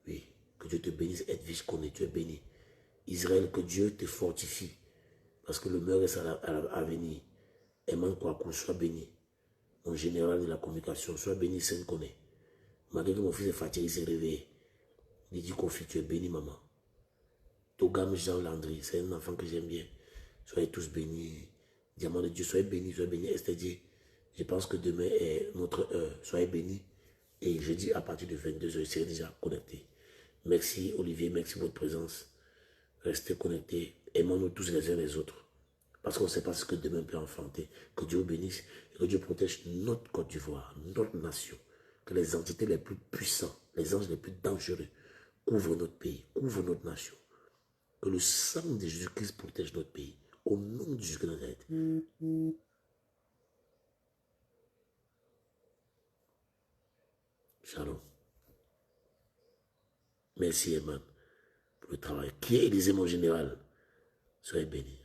Oui, que Dieu te bénisse. Edwige Koné, tu es béni. Israël, que Dieu te fortifie. Parce que le meilleur est à venir. Eman Kwaku, sois béni. Mon général de la communication, sois béni, Saint Koné. Malgré que mon fils est fatigué, il s'est réveillé. Il dit Kofi, tu es béni, maman. Togam Jean Landry, c'est un enfant que j'aime bien. Soyez tous bénis. Diamant de Dieu, soyez bénis, Esther Dieu. Je pense que demain est notre heure. Soyez bénis. Et jeudi, à partir de 22 h, je serai déjà connecté. Merci Olivier, merci pour votre présence. Restez connectés. Aimons-nous tous les uns les autres. Parce qu'on ne sait pas ce que demain peut enfanter. Que Dieu vous bénisse et que Dieu protège notre Côte d'Ivoire, notre nation. Que les entités les plus puissantes, les anges les plus dangereux couvrent notre pays, couvrent notre nation. Que le sang de Jésus-Christ protège notre pays. Au nom de Jésus de Nazareth. Shalom. Merci, Eman, pour le travail. Qui est Élisée, mon général? Soyez bénis.